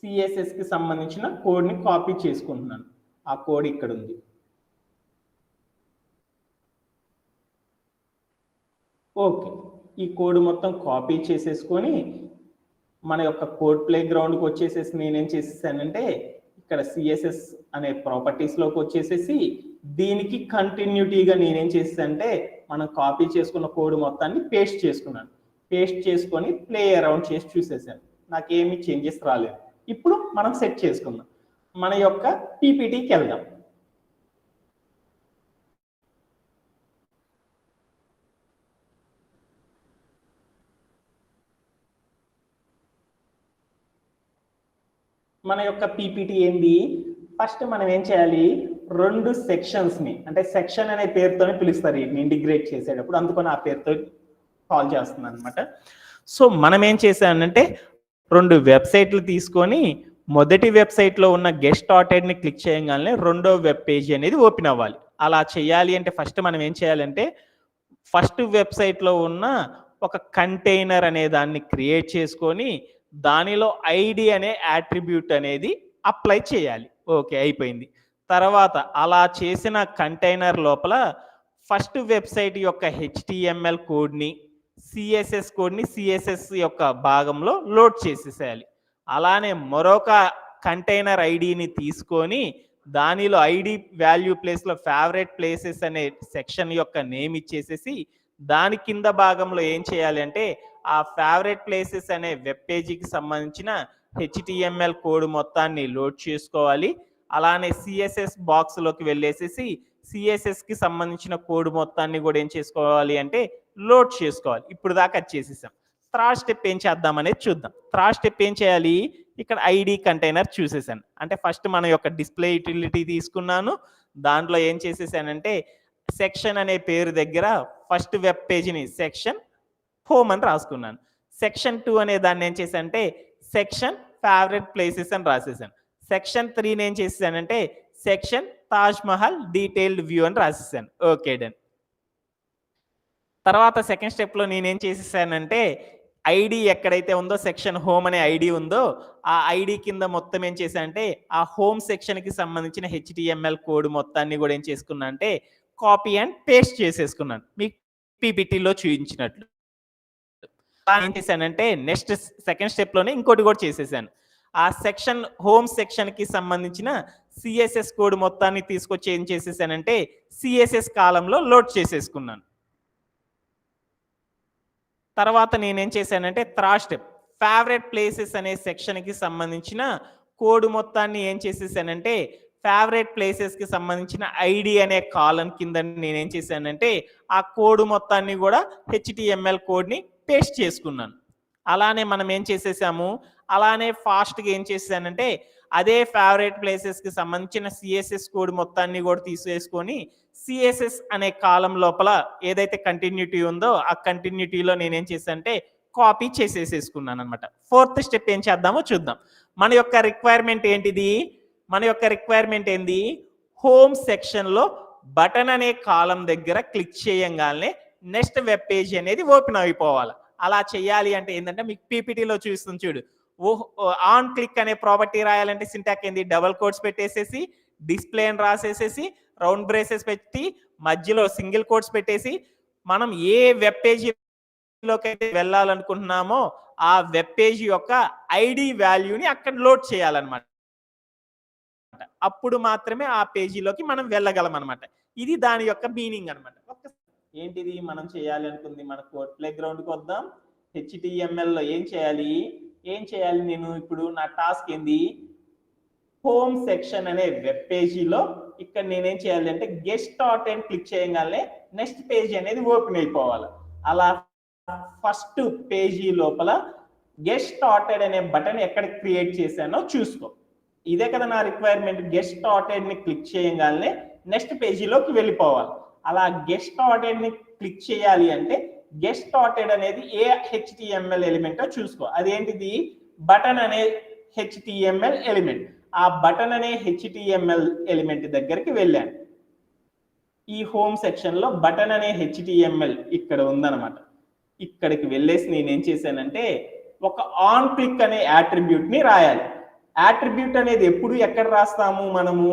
CSS కి సంబంధించిన కోడ్ ని కాపీ చేసుకుంటున్నాను. ఆ కోడ్ ఇక్కడ ఉంది. ఓకే, ఈ కోడ్ మొత్తం కాపీ చేసేసుకొని మన యొక్క కోడ్ ప్లే గ్రౌండ్కి వచ్చేసేసి నేనేం చేసేసానంటే ఇక్కడ CSS అనే ప్రాపర్టీస్ లోకి వచ్చేసేసి దీనికి కంటిన్యూటీగా నేనేం చేసేసానంటే మనం కాపీ చేసుకున్న కోడ్ మొత్తాన్ని పేస్ట్ చేసుకున్నాను. పేస్ట్ చేసుకొని ప్లే అరౌండ్ చేసి చూసేసాను, నాకేమి చేంజెస్ రాలేదు. ఇప్పుడు మనం సెట్ చేసుకుందాం, మన యొక్క PPTకి వెళ్దాం. మన యొక్క PPT ఏంది, ఫస్ట్ మనం ఏం చేయాలి, రెండు సెక్షన్స్ ని అంటే సెక్షన్ అనే పేరుతోనే పిలుస్తారు వీటిని ఇంటిగ్రేట్ చేసేటప్పుడు, అందుకని ఆ పేరుతో కాల్ చేస్తున్నాను అనమాట. సో మనం ఏం చేశానంటే రెండు వెబ్సైట్లు తీసుకొని మొదటి వెబ్సైట్లో ఉన్న గెట్ స్టార్టెడ్ ని క్లిక్ చేయగానే రెండో వెబ్ పేజీ అనేది ఓపెన్ అవ్వాలి. అలా చేయాలి అంటే ఫస్ట్ మనం ఏం చేయాలంటే ఫస్ట్ వెబ్సైట్లో ఉన్న ఒక కంటైనర్ అనే దాన్ని క్రియేట్ చేసుకొని దానిలో ఐడి అనే యాట్రిబ్యూట్ అనేది అప్లై చేయాలి. ఓకే, అయిపోయింది. తర్వాత అలా చేసిన కంటైనర్ లోపల ఫస్ట్ వెబ్సైట్ యొక్క HTML కోడ్ని CSS కోడ్ని CSS యొక్క భాగంలో లోడ్ చేసేసేయాలి. అలానే మరొక కంటైనర్ ఐడిని తీసుకొని దానిలో ఐడి వాల్యూ ప్లేస్లో ఫేవరెట్ ప్లేసెస్ అనే సెక్షన్ యొక్క నేమ్ ఇచ్చేసేసి దాని కింద భాగంలో ఏం చేయాలి అంటే ఆ ఫేవరెట్ ప్లేసెస్ అనే వెబ్ పేజీకి సంబంధించిన HTML కోడ్ మొత్తాన్ని లోడ్ చేసుకోవాలి. అలానే CSS బాక్స్లోకి వెళ్ళేసేసి CSS కి సంబంధించిన కోడ్ మొత్తాన్ని కూడా ఏం చేసుకోవాలి అంటే లోడ్ చేసుకోవాలి. ఇప్పుడు దాకా చేసేసాం. థర్డ్ స్టెప్ ఏం చేద్దాం అనేది చూద్దాం. థర్డ్ స్టెప్ ఏం చేయాలి, ఇక్కడ ఐడి కంటైనర్ చూసేసాను. అంటే ఫస్ట్ మన యొక్క డిస్ప్లే యూటిలిటీ తీసుకున్నాను, దాంట్లో ఏం చేసేసానంటే సెక్షన్ అనే పేరు దగ్గర ఫస్ట్ వెబ్ పేజీని సెక్షన్ హోమ్ అని రాసుకున్నాను. సెక్షన్ 2 అనే దాన్ని ఏం చేశానంటే సెక్షన్ ఫేవరెట్ ప్లేసెస్ అని రాసేసాను. సెక్షన్ 3 ఏం చేసేసానంటే section Taj Mahal detailed view అని రాసేసాను. Okay done. తర్వాత సెకండ్ స్టెప్‌లో నేనేం చేసేసానంటే, ఐడీ ఎక్కడైతే ఉందో సెక్షన్ హోమ్ అనే ఐడీ ఉందో, ఆ ఐడీ కింద మొత్తం ఏం చేశానంటే, ఆ హోమ్ సెక్షన్‌కి సంబంధించిన హెచ్‌టీఎంఎల్ కోడ్ మొత్తాన్ని గూడా ఏం చేసుకున్నా అంటే, కాపీ అండ్ పేస్ట్ చేసేసుకున్నాను. మీకు పీపీటీలో చూయించినట్లు. అలా ఏం చేశానంటే, నెక్స్ట్ సెకండ్ స్టెప్‌లోనే ఇంకోటి గూడా చేసేసాను. ఆ సెక్షన్ హోమ్ సెక్షన్‌కి సంబంధించిన సీఎస్ఎస్ కోడ్ మొత్తాన్ని తీసుకొచ్చి ఏం చేసేసానంటే, సీఎస్ఎస్ కాలమ్‌లో లోడ్ చేసేసుకున్నాను. తర్వాత నేనేం చేశానంటే థర్డ్ స్టెప్ ఫేవరెట్ ప్లేసెస్ అనే సెక్షన్‌కి సంబంధించిన కోడ్ మొత్తాన్ని ఏం చేసేసానంటే ఫేవరెట్ ప్లేసెస్‌కి సంబంధించిన ఐడీ అనే కాలమ్ కింద నేనేం చేశానంటే ఆ కోడ్ మొత్తాన్ని గూడా హెచ్‌టీఎంఎల్ కోడ్‌ని పేస్ట్ చేసుకున్నాను. అలానే మనం ఏం చేసేసాము, అలానే ఫాస్ట్‌గా ఏం చేసేసానంటే అదే ఫేవరెట్ ప్లేసెస్‌కి సంబంధించిన సీఎస్ఎస్ కోడ్ మొత్తాన్ని గూడా తీసేసుకొని సిఎస్ఎస్ అనే కాలం లోపల ఏదైతే కంటిన్యూటీ ఉందో ఆ కంటిన్యూటీలో నేనేం చేశానంటే కాపీ చేసేసేసుకున్నాను అనమాట. ఫోర్త్ స్టెప్ ఏం చేద్దామో చూద్దాం. మన యొక్క రిక్వైర్మెంట్ ఏంటిది? మన యొక్క రిక్వైర్మెంట్ ఏంది? హోమ్ సెక్షన్‌లో బటన్ అనే కాలం దగ్గర క్లిక్ చేయంగానే నెక్స్ట్ వెబ్ పేజ్ అనేది ఓపెన్ అయిపోవాలి. అలా చేయాలి అంటే ఏంటంటే మీకు పీపీటీలో చూస్తుంది చూడు. ఆన్ క్లిక్ అనే ప్రాపర్టీ రాయాలంటే సింటాక్ ఏంది? డబుల్ కోట్స్ పెట్టేసేసి డిస్ప్లే అని రాసేసేసి రౌండ్ బ్రేసెస్ పెట్టి మధ్యలో సింగిల్ కోట్స్ పెట్టేసి మనం ఏ వెబ్ పేజీలోకి అయితే వెళ్ళాలనుకుంటున్నామో ఆ వెబ్ పేజీ యొక్క ఐడి వాల్యూని అక్కడ లోడ్ చేయాలన్నమాట. అప్పుడు మాత్రమే ఆ పేజీలోకి మనం వెళ్ళగలం అనమాట. ఇది దాని యొక్క మీనింగ్ అనమాట. ఏంటిది మనం చేయాలి అనుకుంది? మన కోడ్ ప్లే గ్రౌండ్కి వద్దాం. హెచ్టిఎంఎల్లో ఏం చేయాలి? నేను ఇప్పుడు నా టాస్క్ ఏంది? హోమ్ సెక్షన్ అనే వెబ్ పేజీలో ఇక్కడ నేనేం చేయాలి అంటే గెట్ స్టార్ట్ అని క్లిక్ చేయగానే నెక్స్ట్ పేజీ అనేది ఓపెన్ అయిపోవాలి. అలా ఫస్ట్ పేజీ లోపల గెట్ స్టార్టెడ్ అనే బటన్ ఎక్కడ క్రియేట్ చేశానో చూసుకో. ఇదే కదా నా రిక్వైర్మెంట్. గెట్ స్టార్టెడ్ ని క్లిక్ చేయగానే నెక్స్ట్ పేజీలోకి వెళ్ళిపోవాలి. అలా గెట్ స్టార్టెడ్ ని క్లిక్ చేయాలి అంటే గెట్ స్టార్టెడ్ అనేది ఏ హెచ్టిఎంఎల్ ఎలిమెంటో చూసుకో. అదేంటిది? బటన్ అనే హెచ్టిఎంఎల్ ఎలిమెంట్. ఆ బటన్ అనే హెచ్టిఎంఎల్ ఎలిమెంట్ దగ్గరికి వెళ్ళాను. ఈ హోమ్ సెక్షన్ లో బటన్ అనే హెచ్టిఎంఎల్ ఇక్కడ ఉందన్నమాట. ఇక్కడికి వెళ్ళేసి నేనేం చేశానంటే ఒక ఆన్ క్లిక్ అనే యాట్రిబ్యూట్ ని రాయాలి. యాట్రిబ్యూట్ అనేది ఎప్పుడు ఎక్కడ రాస్తాము మనము?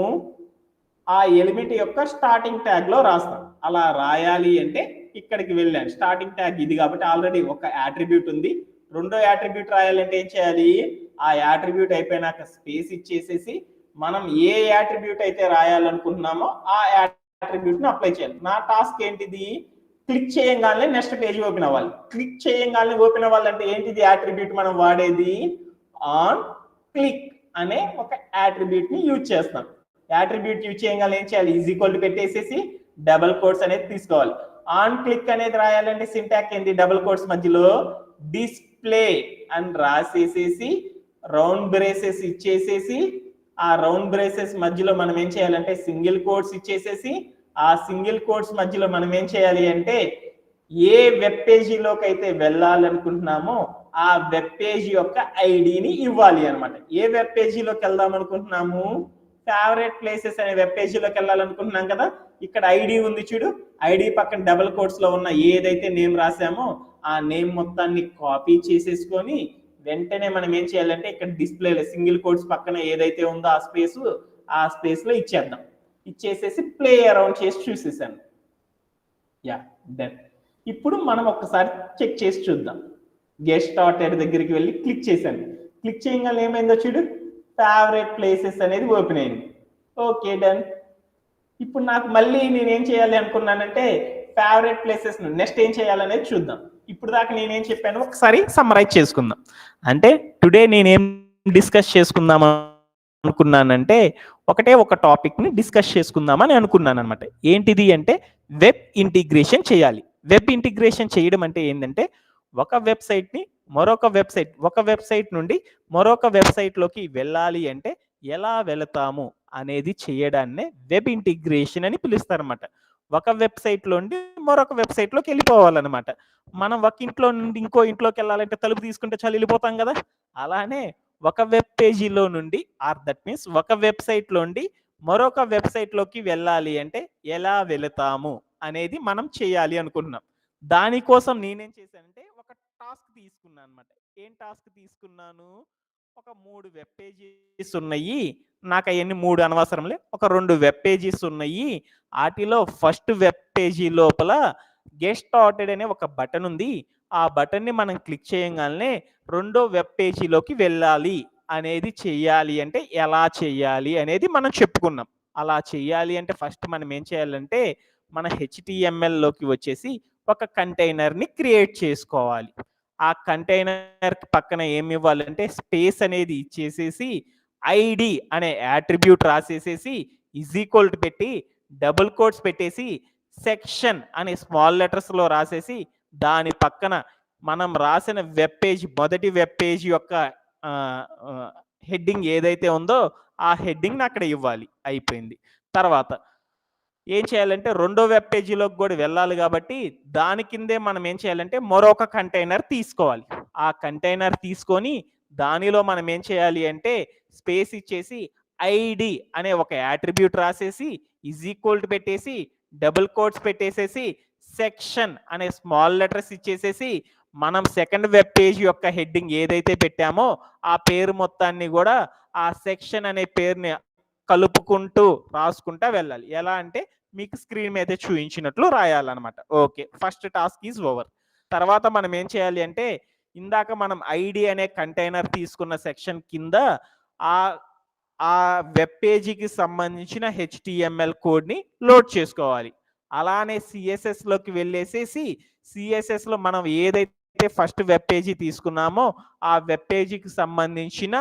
ఆ ఎలిమెంట్ యొక్క స్టార్టింగ్ ట్యాగ్ లో రాస్తాం. అలా రాయాలి అంటే ఇక్కడికి వెళ్ళాను. స్టార్టింగ్ ట్యాగ్ ఇది కాబట్టి ఆల్రెడీ ఒక యాట్రిబ్యూట్ ఉంది. రెండో యాట్రిబ్యూట్ రాయాలంటే ఏం చేయాలి? ఆ యాట్రిబ్యూట్ అయిపోయినాక స్పేస్ ఇచ్చేసేసి మనం ఏ యాట్రిబ్యూట్ అయితే రాయాలనుకుంటున్నామో ఆ యాట్రిబ్యూట్ ని అప్లై చేయాలి. నా టాస్క్ ఏంటిది? క్లిక్ చేయగానే నెక్స్ట్ పేజ్ ఓపెన్ అవ్వాలి. క్లిక్ చేయగానే ఓపెన్ అవ్వాలంటే ఏంటిది యాట్రిబ్యూట్ మనం వాడేది? ఆన్ క్లిక్ అనే ఒక యాట్రిబ్యూట్ ని యూజ్ చేస్తాం. యాట్రిబ్యూట్ యూజ్ చేయగానే ఏం చేయాలి? ఈజ్ ఈక్వల్ టు పెట్టేసేసి డబుల్ కోట్స్ అనేది తీసుకోవాలి. ఆన్ క్లిక్ అనేది రాయాలంటే సింటాక్ ఏంది? డబుల్ కోట్స్ మధ్యలో డిస్ప్లే అని రాసేసేసి రౌండ్ బ్రేసెస్ ఇచ్చేసేసి ఆ రౌండ్ బ్రేసెస్ మధ్యలో మనం ఏం చేయాలంటే సింగిల్ కోట్స్ ఇచ్చేసేసి ఆ సింగిల్ కోట్స్ మధ్యలో మనం ఏం చేయాలి అంటే ఏ వెబ్ పేజీలోకి అయితే వెళ్ళాలనుకుంటున్నామో ఆ వెబ్ పేజీ యొక్క ఐడిని ఇవ్వాలి అనమాట. ఏ వెబ్ పేజీలోకి వెళ్దాం అనుకుంటున్నాము? ఫేవరెట్ ప్లేసెస్ అనే వెబ్ పేజీలోకి వెళ్ళాలనుకుంటున్నాం కదా. ఇక్కడ ఐడి ఉంది చూడు. ఐడి పక్కన డబుల్ కోట్స్ లో ఉన్న ఏదైతే నేమ్ రాసామో ఆ నేమ్ మొత్తాన్ని కాపీ చేసేసుకొని వెంటనే మనం ఏం చేయాలంటే ఇక్కడ డిస్ప్లేలో సింగిల్ కోట్స్ పక్కన ఏదైతే ఉందో ఆ స్పేస్ లో ఇచ్చేద్దాం. ఇచ్చేసేసి ప్లే అరౌండ్ చేసి చూసేసాను. Yeah done. ఇప్పుడు మనం ఒక్కసారి చెక్ చేసి చూద్దాం. గెట్ స్టార్టెడ్ దగ్గరికి వెళ్ళి క్లిక్ చేశాను. క్లిక్ చేయగానే ఏమైందో చూడు, ఫేవరెట్ ప్లేసెస్ అనేది ఓపెన్ అయింది. Okay done. ఇప్పుడు నాకు మళ్ళీ నేనేం చేయాలి అనుకున్నానంటే ఫేవరెట్ ప్లేసెస్ నెక్స్ట్ ఏం చేయాలనేది చూద్దాం. ఇప్పుడు దాకా నేనేం చెప్పాను ఒకసారి సమ్మరైజ్ చేసుకుందాం. అంటే టుడే నేనేం డిస్కస్ చేసుకుందాం అనుకున్నానంటే ఒకటే ఒక టాపిక్ ని డిస్కస్ చేసుకుందామని అనుకున్నాను అనమాట. ఏంటిది అంటే వెబ్ ఇంటిగ్రేషన్ చేయాలి. వెబ్ ఇంటిగ్రేషన్ చేయడం అంటే ఏంటంటే ఒక వెబ్సైట్ ని ఒక వెబ్సైట్ నుండి మరొక వెబ్సైట్ లోకి వెళ్ళాలి అంటే ఎలా వెళతాము అనేది చేయడాన్నే వెబ్ ఇంటిగ్రేషన్ అని పిలుస్తారన్నమాట. ఒక వెబ్సైట్ నుండి మరొక వెబ్సైట్ లోకి వెళ్ళిపోవాలన్నమాట. మనం ఒక ఇంట్లో నుండి ఇంకో ఇంట్లోకి వెళ్ళాలంటే తలుపు తీసుకుంటే చాలు వెళ్ళిపోతాం కదా. అలానే ఒక వెబ్ పేజీలో నుండి దట్ మీన్స్ ఒక వెబ్సైట్ నుండి మరొక వెబ్సైట్లోకి వెళ్ళాలి అంటే ఎలా వెళతాము అనేది మనం చేయాలి అనుకుంటున్నాం. దానికోసం నేనేం చేశానంటే ఒక టాస్క్ తీసుకున్నాను అనమాట. ఏం టాస్క్ తీసుకున్నాను? ఒక 3 వెబ్ పేజెస్ ఉన్నాయి. నాకు అవన్నీ 3 అనవసరంలే. ఒక 2 వెబ్ పేజెస్ ఉన్నాయి. ఆటిలో ఫస్ట్ వెబ్ పేజీ లోపల గెట్ స్టార్టెడ్ అనే ఒక బటన్ ఉంది. ఆ బటన్‌ని మనం క్లిక్ చేయంగాల్నే రెండో వెబ్ పేజీలోకి వెళ్ళాలి అనేది చెయ్యాలి అంటే ఎలా చెయ్యాలి అనేది మనం చెప్పుకున్నాం. అలా చెయ్యాలి అంటే ఫస్ట్ మనం ఏం చేయాలంటే మన హెచ్‌టీఎంఎల్‌లోకి వచ్చేసి ఒక కంటైనర్‌ని క్రియేట్ చేసుకోవాలి. ఆ కంటైనర్‌కి పక్కన ఏమి ఇవ్వాలంటే స్పేస్ అనేది ఇచ్చేసేసి ఐడీ అనే యాట్రిబ్యూట్ రాసేసేసి ఈజ్ ఈక్వల్ టు పెట్టి డబుల్ కోట్స్ పెట్టేసి సెక్షన్ అని స్మాల్ లెటర్స్‌లో రాసేసి దాని పక్కన మనం రాసిన వెబ్ పేజ్ మొదటి వెబ్ పేజ్ యొక్క ఆహ్, ఆహ్, హెడ్డింగ్ ఏదైతే ఉందో ఆ హెడ్డింగ్‌ని అక్కడ ఇవ్వాలి. అయిపోయింది. తర్వాత ఏం చేయాలంటే రెండో వెబ్ పేజీలోకి కూడా వెళ్ళాలి కాబట్టి దాని కిందే మనం ఏం చేయాలంటే మరొక కంటైనర్ తీసుకోవాలి. ఆ కంటైనర్ తీసుకొని దానిలో మనం ఏం చేయాలి అంటే స్పేస్ ఇచ్చేసి ఐడి అనే ఒక యాట్రిబ్యూట్ రాసేసి ఈజ్ ఈక్వల్ టు పెట్టేసి డబుల్ కోట్స్ పెట్టేసేసి సెక్షన్ అనే స్మాల్ లెటర్స్ ఇచ్చేసేసి మనం సెకండ్ వెబ్ పేజ్ యొక్క హెడ్డింగ్ ఏదైతే పెట్టామో ఆ పేరు మొత్తాన్ని కూడా ఆ సెక్షన్ అనే పేరుని కలుపుకుంటూ రాసుకుంటా వెళ్ళాలి. ఎలా అంటే మీకు స్క్రీన్ మీద చూయించినట్లు రాయాలన్నమాట. Okay. First task is over. తర్వాత మనం ఏం చేయాలి అంటే ఇందాక మనం ఐడీ అనే కంటైనర్ తీసుకున్న సెక్షన్ కింద ఆహ్, ఆ వెబ్ పేజీకి సంబంధించిన హెచ్‌టీఎంఎల్ కోడ్‌ని లోడ్ చేసుకోవాలి. అలానే సీఎస్ఎస్‌లోకి వెళ్ళేసేసి సీఎస్ఎస్‌లో మనం ఏదైతే ఫస్ట్ వెబ్ పేజీ తీసుకున్నామో ఆ వెబ్ పేజీకి సంబంధించిన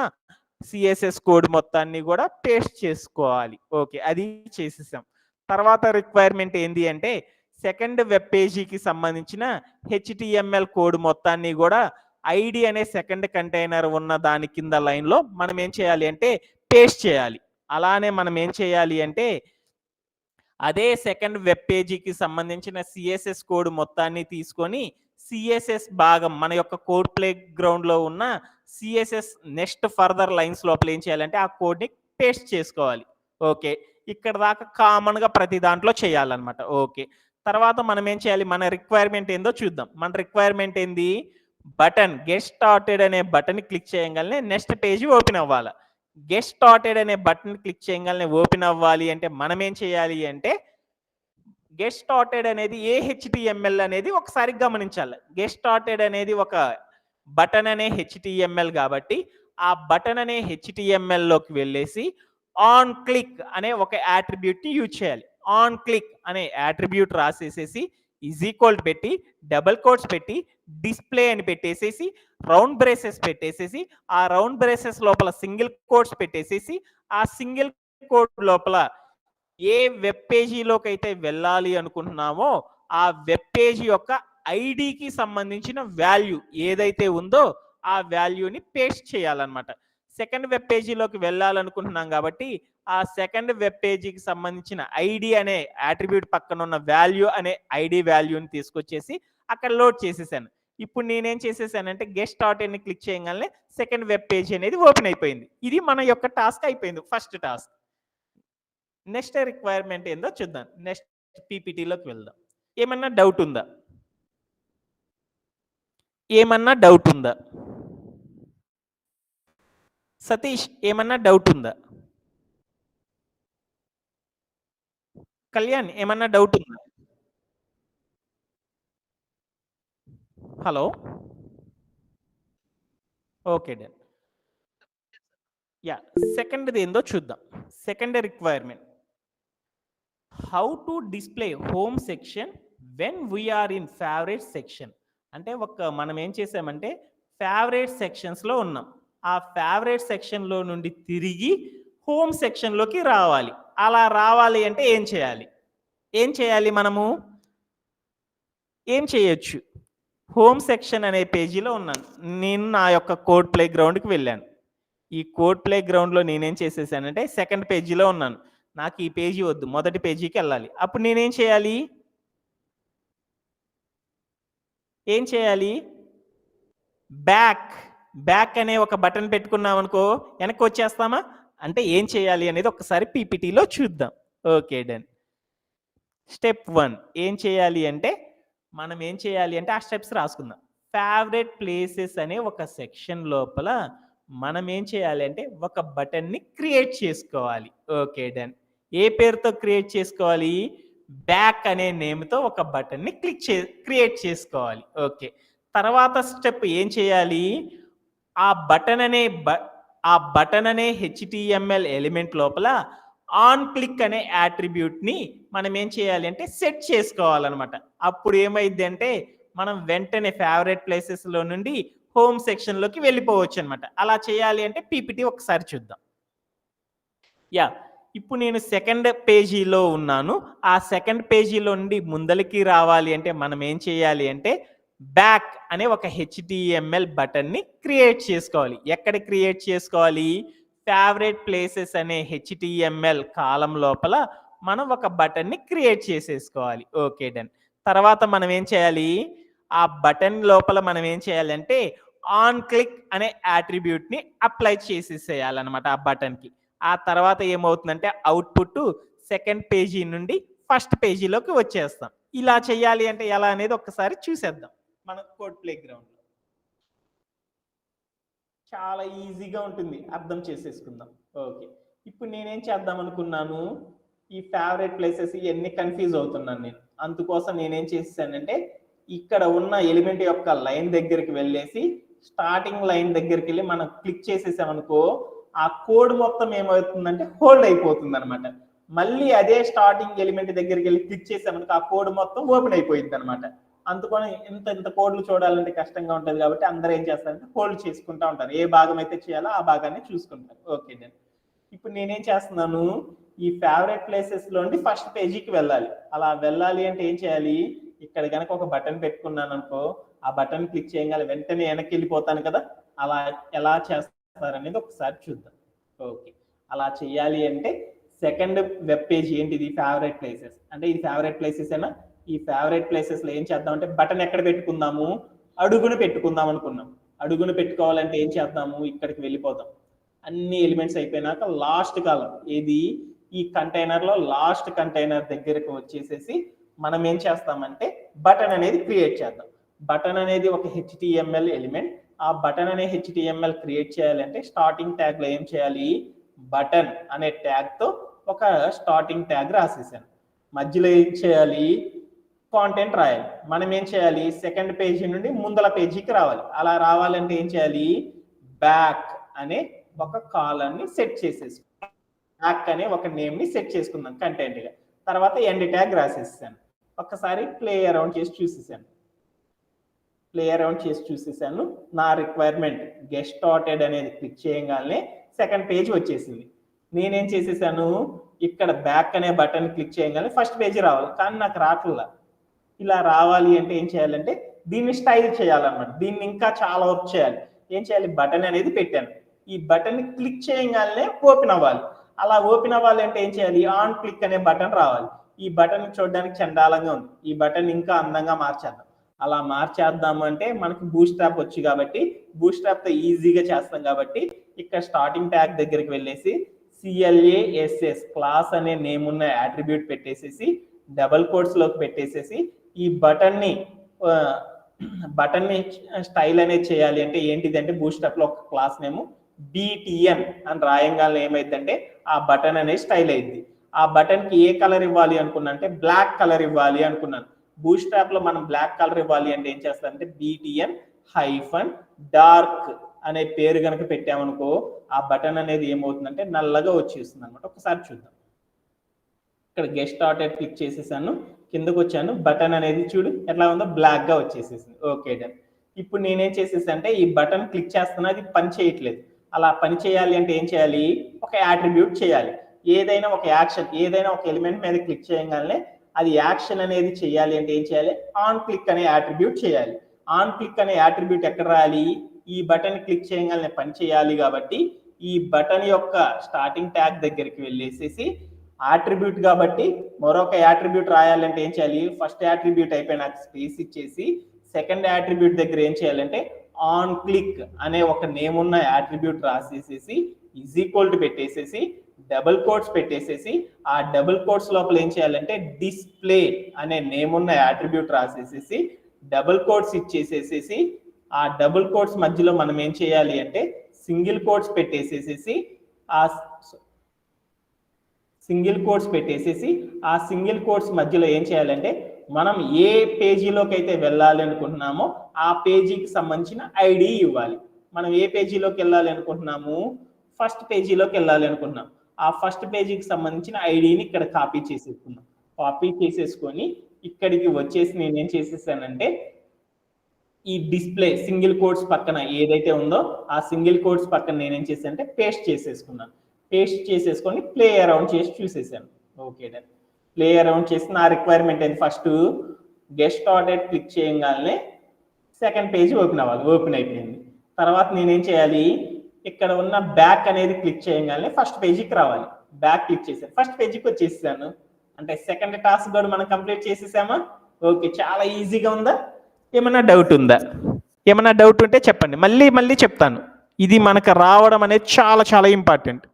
సిఎస్ఎస్ కోడ్ మొత్తాన్ని కూడా పేస్ట్ చేసుకోవాలి. ఓకే. అది చేసేసాం. తర్వాత రిక్వైర్మెంట్ ఏంది అంటే సెకండ్ వెబ్ పేజీకి సంబంధించిన హెచ్‌టీఎంఎల్ కోడ్ మొత్తాన్ని కూడా ఐడీ అనే సెకండ్ కంటైనర్ ఉన్న దాని కింద లైన్‌లో మనం ఏం చేయాలి అంటే పేస్ట్ చేయాలి. అలానే మనం ఏం చేయాలి అంటే అదే సెకండ్ వెబ్ పేజీకి సంబంధించిన సిఎస్ఎస్ కోడ్ మొత్తాన్ని తీసుకొని సిఎస్ఎస్ భాగం మన యొక్క కోడ్ ప్లే గ్రౌండ్లో ఉన్న సిఎస్ఎస్ నెక్స్ట్ ఫర్దర్ లైన్స్ లోపల ఏం చేయాలంటే ఆ కోడ్ని పేస్ట్ చేసుకోవాలి. ఓకే. ఇక్కడ దాకా కామన్గా ప్రతి దాంట్లో చేయాలన్నమాట. ఓకే. తర్వాత మనం ఏం చేయాలి మన రిక్వైర్మెంట్ ఏందో చూద్దాం. మన రిక్వైర్మెంట్ ఏంది బటన్ గెట్ స్టార్టెడ్ అనే బటన్ క్లిక్ చేయగానే నెక్స్ట్ పేజీ ఓపెన్ అవ్వాలి. గెట్ స్టార్టెడ్ అనే బటన్ క్లిక్ చేయగానే ఓపెన్ అవ్వాలి అంటే మనం ఏం చేయాలి అంటే గెట్ స్టార్టెడ్ అనేది ఏ హెచ్టిఎంఎల్ అనేది ఒకసారి గమనించాలి. గెట్ స్టార్టెడ్ అనేది ఒక బటన్ అనే హెచ్టిఎంఎల్ కాబట్టి ఆ బటన్ అనే హెచ్టిఎంఎల్ లోకి వెళ్ళేసి ఆన్ క్లిక్ అనే ఒక యాట్రిబ్యూట్ ని యూజ్ చేయాలి. ఆన్ క్లిక్ అనే యాట్రిబ్యూట్ రాసేసేసి ఈజ్ ఈక్వల్ పెట్టి డబుల్ కోట్స్ పెట్టి డిస్ప్లే అని పెట్టేసేసి రౌండ్ బ్రేసెస్ పెట్టేసేసి ఆ రౌండ్ బ్రేసెస్ లోపల సింగిల్ కోట్స్ పెట్టేసేసి ఆ సింగిల్ కోట్ లోపల ఏ వెబ్ పేజీలోకి అయితే వెళ్ళాలి అనుకుంటున్నామో ఆ వెబ్ పేజీ యొక్క ఐడికి సంబంధించిన వాల్యూ ఏదైతే ఉందో ఆ వాల్యూని పేస్ట్ చేయాలన్నమాట. సెకండ్ వెబ్ పేజీలోకి వెళ్ళాలనుకుంటున్నాం కాబట్టి ఆ సెకండ్ వెబ్ పేజీకి సంబంధించిన ఐడి అనే యాట్రిబ్యూట్ పక్కన ఉన్న వాల్యూ అనే ఐడి వాల్యూని తీసుకొచ్చేసి అక్కడ లోడ్ చేసేసాను. ఇప్పుడు నేనేం చేసేసానంటే గెట్ స్టార్ట్ అని క్లిక్ చేయగానే సెకండ్ వెబ్ పేజీ అనేది ఓపెన్ అయిపోయింది. ఇది మన యొక్క టాస్క్ అయిపోయింది. First task. నెక్స్ట్ రిక్వైర్మెంట్ ఏందో చూద్దాం. నెక్స్ట్ పీపీటీలోకి వెళ్దాం. ఏమన్నా డౌట్ ఉందా? ఏమన్నా డౌట్ ఉందా? సతీష్ ఏమన్నా డౌట్ ఉందా? కళ్యాణ్ ఏమన్నా డౌట్ ఉందా? హలో. Okay done. యా. సెకండ్ది ఏందో చూద్దాం. Second requirement how to display home section when we are in favourite section. అంటే మనం ఏం చేసామంటే ఫేవరెట్ సెక్షన్స్లో ఉన్నాం. ఆ ఫేవరెట్ సెక్షన్లో నుండి తిరిగి హోమ్ సెక్షన్లోకి రావాలి. అలా రావాలి అంటే ఏం చేయాలి? ఏం చేయాలి మనము? ఏం చేయొచ్చు? హోమ్ సెక్షన్ అనే పేజీలో ఉన్నాను. నేను నా యొక్క కోడ్ ప్లే గ్రౌండ్కి వెళ్ళాను. ఈ కోడ్ ప్లే గ్రౌండ్లో నేనేం చేసేసానంటే సెకండ్ పేజీలో ఉన్నాను. నాకు ఈ పేజీ వద్దు, మొదటి పేజీకి వెళ్ళాలి. అప్పుడు నేనేం చేయాలి? ఏం చేయాలి? బ్యాక్ బ్యాక్ అనే ఒక బటన్ పెట్టుకున్నాం అనుకో వెనక్కి వచ్చేస్తామా? అంటే ఏం చేయాలి అనేది ఒకసారి పీపీటీలో చూద్దాం. ఓకే. డన్. స్టెప్ 1 ఏం చేయాలి అంటే, మనం ఏం చేయాలి అంటే, ఆ స్టెప్స్ రాసుకుందాం. ఫేవరెట్ ప్లేసెస్ అనే ఒక సెక్షన్ లోపల మనం ఏం చేయాలి అంటే, ఒక బటన్‌ని క్రియేట్ చేసుకోవాలి. ఓకే. డన్. ఏ పేరుతో క్రియేట్ చేసుకోవాలి? బ్యాక్ అనే నేమ్‌తో ఒక బటన్‌ని క్రియేట్ చేసుకోవాలి. ఓకే. తర్వాత స్టెప్ ఏం చేయాలి? ఆ బటన్ అనే ఆ బటన్ అనే హెచ్‌టీఎంఎల్ ఎలిమెంట్ లోపల ఆన్ క్లిక్ అనే యాట్రిబ్యూట్‌ని మనం ఏం చేయాలి అంటే సెట్ చేసుకోవాలనమాట. అప్పుడు ఏమైద్దంటే మనం వెంటనే ఫేవరెట్ ప్లేసెస్‌లో నుండి హోమ్ సెక్షన్‌లోకి వెళ్ళిపోవచ్చనమాట. అలా చేయాలి అంటే పీపీటీ ఒకసారి చూద్దాం. యాహ్! ఇప్పుడు నేను సెకండ్ పేజీలో ఉన్నాను. ఆ సెకండ్ పేజీలో నుండి ముందలకి రావాలి అంటే మనం ఏం చేయాలి అంటే బ్యాక్ అనే ఒక హెచ్‌టీఎంఎల్ బటన్‌ని క్రియేట్ చేసుకోవాలి. ఎక్కడ క్రియేట్ చేసుకోవాలి? ఫేవరెట్ ప్లేసెస్ అనే హెచ్‌టీఎంఎల్ కాలమ్ లోపల మనం ఒక బటన్‌ని క్రియేట్ చేసేసుకోవాలి. ఓకే. డన్. తర్వాత మనం ఏం చేయాలి? ఆ బటన్ లోపల మనం ఏం చేయాలంటే ఆన్ క్లిక్ అనే యాట్రిబ్యూట్‌ని అప్లై చేసేసేయాలన్నమాట ఆ బటన్‌కి. ఆ తర్వాత ఏమవుతుందంటే అవుట్‌పుట్ సెకండ్ పేజీ నుండి ఫస్ట్ పేజీలోకి వచ్చేస్తాం. ఇలా చేయాలి అంటే ఎలా అనేది ఒక్కసారి చూసేద్దాం. మన కోడ్ ప్లే గ్రౌండ్‌లో. చాలా ఈజీగా ఉంటుంది. అర్థం చేసేసుకుందాం. ఓకే. ఇప్పుడు నేనేం చేద్దాం అనుకున్నాను, ఈ ఫేవరెట్ ప్లేసెస్ ఇయన్నీ కన్‌ఫ్యూజ్ అవుతున్నాను నేను. అందుకోసం నేనేం చేసేసానంటే, ఇక్కడ ఉన్న ఎలిమెంట్ యొక్క లైన్ దగ్గరికి వెళ్ళేసి, స్టార్టింగ్ లైన్ దగ్గరికెళ్ళి మనం క్లిక్ చేసేసామనుకో, ఆ కోడ్ మొత్తం ఏమవుతుందంటే హోల్డ్ అయిపోతుందనమాట. మళ్ళీ అదే స్టార్టింగ్ ఎలిమెంట్ దగ్గరికెళ్ళి క్లిక్ చేసామనుకో, ఆ కోడ్ మొత్తం ఓపెన్ అయిపోయిద్దనమాట. అందుకని ఇంత కోడ్లు చూడాలంటే కష్టంగా ఉంటది కాబట్టి అందరూ ఏం చేస్తారంటే హోల్డ్ చేసుకుంటా ఉంటారు. ఏ భాగం అయితే చేయాలో ఆ భాగాన్ని చూసుకుంటారు. Okay done. ఇప్పుడు నేనేం చేస్తున్నాను, ఈ ఫేవరెట్ ప్లేసెస్‌లో నుండి ఫస్ట్ పేజీకి వెళ్ళాలి. అలా వెళ్ళాలి అంటే ఏం చేయాలి? ఇక్కడ గనక ఒక బటన్ పెట్టుకున్నాననుకో, ఆ బటన్ క్లిక్ చేయంగానే వెంటనే వెనక్కెళ్ళిపోతాను కదా! అలా ఎలా చేస్తారనేది ఒకసారి చూద్దాం. ఓకే. అలా చేయాలి అంటే సెకండ్ వెబ్ పేజ్ ఏంటిది? Favourite places. అంటే ఇది ఫేవరెట్ ప్లేసెసేనా? ఈ ఫేవరెట్ ప్లేసెస్‌లో ఏం చేద్దామంటే బటన్ ఎక్కడ పెట్టుకుందాము? అడుగున పెట్టుకుందాం అనుకున్నాం. అడుగున పెట్టుకోవాలంటే ఏం చేద్దాము? ఇక్కడికి వెళ్ళిపోదాం. అన్ని ఎలిమెంట్స్ అయిపోయినాక లాస్ట్ కాలమ్ ఏది? ఈ కంటైనర్‌లో లాస్ట్ కంటైనర్ దగ్గరకు వచ్చేసేసి మనం ఏం చేస్తామంటే బటన్ అనేది క్రియేట్ చేద్దాం. బటన్ అనేది ఒక హెచ్‌టీఎంఎల్ ఎలిమెంట్. ఆ బటన్ అనే హెచ్‌టీఎంఎల్ క్రియేట్ చేయాలంటే స్టార్టింగ్ ట్యాగ్‌లో ఏం చేయాలి? బటన్ అనే ట్యాగ్‌తో ఒక స్టార్టింగ్ ట్యాగ్ రాసేసాను. మధ్యలో ఏం చేయాలి? కాంటెంట్ రాయాలి. మనం ఏం చేయాలి? సెకండ్ పేజీ నుండి ముందల పేజీకి రావాలి. అలా రావాలంటే ఏం చేయాలి? బ్యాక్ అనే ఒక కాలమ్‌ని సెట్ చేసేసుకుందాం. బ్యాక్ అనే ఒక నేమ్‌ని సెట్ చేసుకుందాం కంటెంట్‌గా. తర్వాత ఎండ్ ట్యాగ్ రాసేసాను. ఒక్కసారి ప్లే అరౌండ్ చేసి చూసేసాను. ప్లే అరౌండ్ చేసి చూసేసాను. నా రిక్వైర్మెంట్ గెట్ స్టార్టెడ్ అనేది క్లిక్ చేయంగానే సెకండ్ పేజ్ వచ్చేసింది. నేనేం చేసేసాను, ఇక్కడ బ్యాక్ అనే బటన్ క్లిక్ చేయంగానే ఫస్ట్ పేజీ రావాలి. కానీ నాకు రావట్లా. ఇలా రావాలి అంటే ఏం చేయాలంటే దీన్ని స్టైల్ చేయాలన్నమాట. దీన్ని ఇంకా చాలా వర్క్ చేయాలి. ఏం చేయాలి? బటన్ అనేది పెట్టాను. ఈ బటన్ ని క్లిక్ చేయగానే ఓపెన్ అవ్వాలి. అలా ఓపెన్ అవ్వాలి అంటే ఏం చేయాలి? ఆన్ క్లిక్ అనే బటన్ రావాలి. ఈ బటన్ చూడడానికి చండాలంగా ఉంది. ఈ బటన్ ఇంకా అందంగా మార్చేద్దాం. అలా మార్చేద్దాము అంటే మనకి బూట్‌స్ట్రాప్ వచ్చు కాబట్టి బూట్‌స్ట్రాప్‌తో ఈజీగా చేస్తాం కాబట్టి ఇక్కడ స్టార్టింగ్ ట్యాగ్ దగ్గరికి వెళ్ళేసి CLASS క్లాస్ అనే నేమ్ ఉన్న యాట్రిబ్యూట్ పెట్టేసేసి డబుల్ కోట్స్ లోకి పెట్టేసేసి ఈ బటన్ని స్టైల్ అనేది చేయాలి అంటే ఏంటిదంటే బూట్‌స్ట్రాప్ లో ఒక క్లాస్ నేమ్ BTN అని రాయంగానే ఏమైందంటే ఆ బటన్ అనేది స్టైల్ అయింది. ఆ బటన్ కి ఏ కలర్ ఇవ్వాలి అనుకున్నా అంటే బ్లాక్ కలర్ ఇవ్వాలి అనుకున్నాను. బూట్‌స్ట్రాప్ లో మనం బ్లాక్ కలర్ ఇవ్వాలి అంటే ఏం చేస్తామంటే BTN హైఫన్ డార్క్ అనే పేరు కనుక పెట్టామనుకో ఆ బటన్ అనేది ఏమవుతుందంటే నల్లగా వచ్చేస్తుంది అనమాట. ఒకసారి చూద్దాం. ఇక్కడ గెట్ స్టార్టెడ్ క్లిక్ చేసేసాను. కిందకు వచ్చాను. బటన్ అనేది చూడు ఎట్లా ఉందో బ్లాక్ గా వచ్చేసేసింది. Okay done. ఇప్పుడు నేనేం చేసేసా అంటే ఈ బటన్ క్లిక్ చేస్తున్నా అది పని చేయట్లేదు. అలా పని చేయాలి అంటే ఏం చేయాలి? ఒక యాట్రిబ్యూట్ చేయాలి. ఏదైనా ఒక యాక్షన్ ఏదైనా ఒక ఎలిమెంట్ మీద క్లిక్ చేయగానే అది యాక్షన్ అనేది చేయాలి అంటే ఏం చేయాలి? ఆన్ క్లిక్ అనే యాట్రిబ్యూట్ చేయాలి. ఆన్ క్లిక్ అనే యాట్రిబ్యూట్ ఎక్కడ రాయాలి? ఈ బటన్ క్లిక్ చేయగానే పని చేయాలి కాబట్టి ఈ బటన్ యొక్క స్టార్టింగ్ ట్యాగ్ దగ్గరికి వెళ్ళేసేసి యాట్రిబ్యూట్ కాబట్టి మరొక యాట్రిబ్యూట్ రాయాలంటే ఏం చేయాలి? ఫస్ట్ యాట్రిబ్యూట్ అయిపోయినాక స్పేస్ ఇచ్చేసి సెకండ్ యాట్రిబ్యూట్ దగ్గర ఏం చేయాలంటే ఆన్ క్లిక్ అనే ఒక నేమ్ ఉన్న యాట్రిబ్యూట్ రాసేసేసి ఈజ్ ఈక్వల్ టు పెట్టేసేసి డబుల్ కోట్స్ పెట్టేసేసి ఆ డబుల్ కోట్స్ లోపల ఏం చేయాలంటే డిస్ప్లే అనే నేమ్ ఉన్న యాట్రిబ్యూట్ రాసేసేసి డబుల్ కోట్స్ ఇచ్చేసేసేసి ఆ డబుల్ కోట్స్ మధ్యలో మనం ఏం చేయాలి అంటే సింగిల్ కోట్స్ పెట్టేసేసేసి ఆ సింగిల్ కోట్స్ పెట్టేసేసి ఆ సింగిల్ కోట్స్ మధ్యలో ఏం చేయాలంటే మనం ఏ పేజీలోకి అయితే వెళ్ళాలి అనుకుంటున్నామో ఆ పేజీకి సంబంధించిన ఐడి ఇవ్వాలి. మనం ఏ పేజీలోకి వెళ్ళాలి అనుకుంటున్నాము, ఫస్ట్ పేజీలోకి వెళ్ళాలి అనుకుంటున్నాం. ఆ ఫస్ట్ పేజీకి సంబంధించిన ఐడిని ఇక్కడ కాపీ చేసేసుకున్నాం. కాపీ చేసేసుకొని ఇక్కడికి వచ్చేసి నేను ఏం చేసేసానంటే ఈ డిస్ప్లే సింగిల్ కోట్స్ పక్కన ఏదైతే ఉందో ఆ సింగిల్ కోట్స్ పక్కన నేనేం చేశానంటే పేస్ట్ చేసేసుకున్నాను. పేస్ట్ చేసేసుకొని ప్లే అరౌండ్ చేసి చూసేసాను. Okay done. ప్లే అరౌండ్ చేసి నా రిక్వైర్మెంట్ ఏంటి, ఫస్ట్ గెట్ స్టార్టెడ్ క్లిక్ చేయగానే సెకండ్ పేజ్ ఓపెన్ అయిపోయింది. తర్వాత నేనేం చేయాలి, ఇక్కడ ఉన్న బ్యాక్ అనేది క్లిక్ చేయగానే ఫస్ట్ పేజీకి రావాలి. బ్యాక్ క్లిక్ చేశాను, ఫస్ట్ పేజీకి వచ్చేసాను. అంటే సెకండ్ టాస్క్ కూడా మనం కంప్లీట్ చేసేసామా? ఓకే, చాలా ఈజీగా ఉందా? ఏమన్నా డౌట్ ఉందా? ఏమన్నా డౌట్ ఉంటే చెప్పండి, మళ్ళీ మళ్ళీ చెప్తాను. ఇది మనకు రావడం అనేది చాలా చాలా ఇంపార్టెంట్.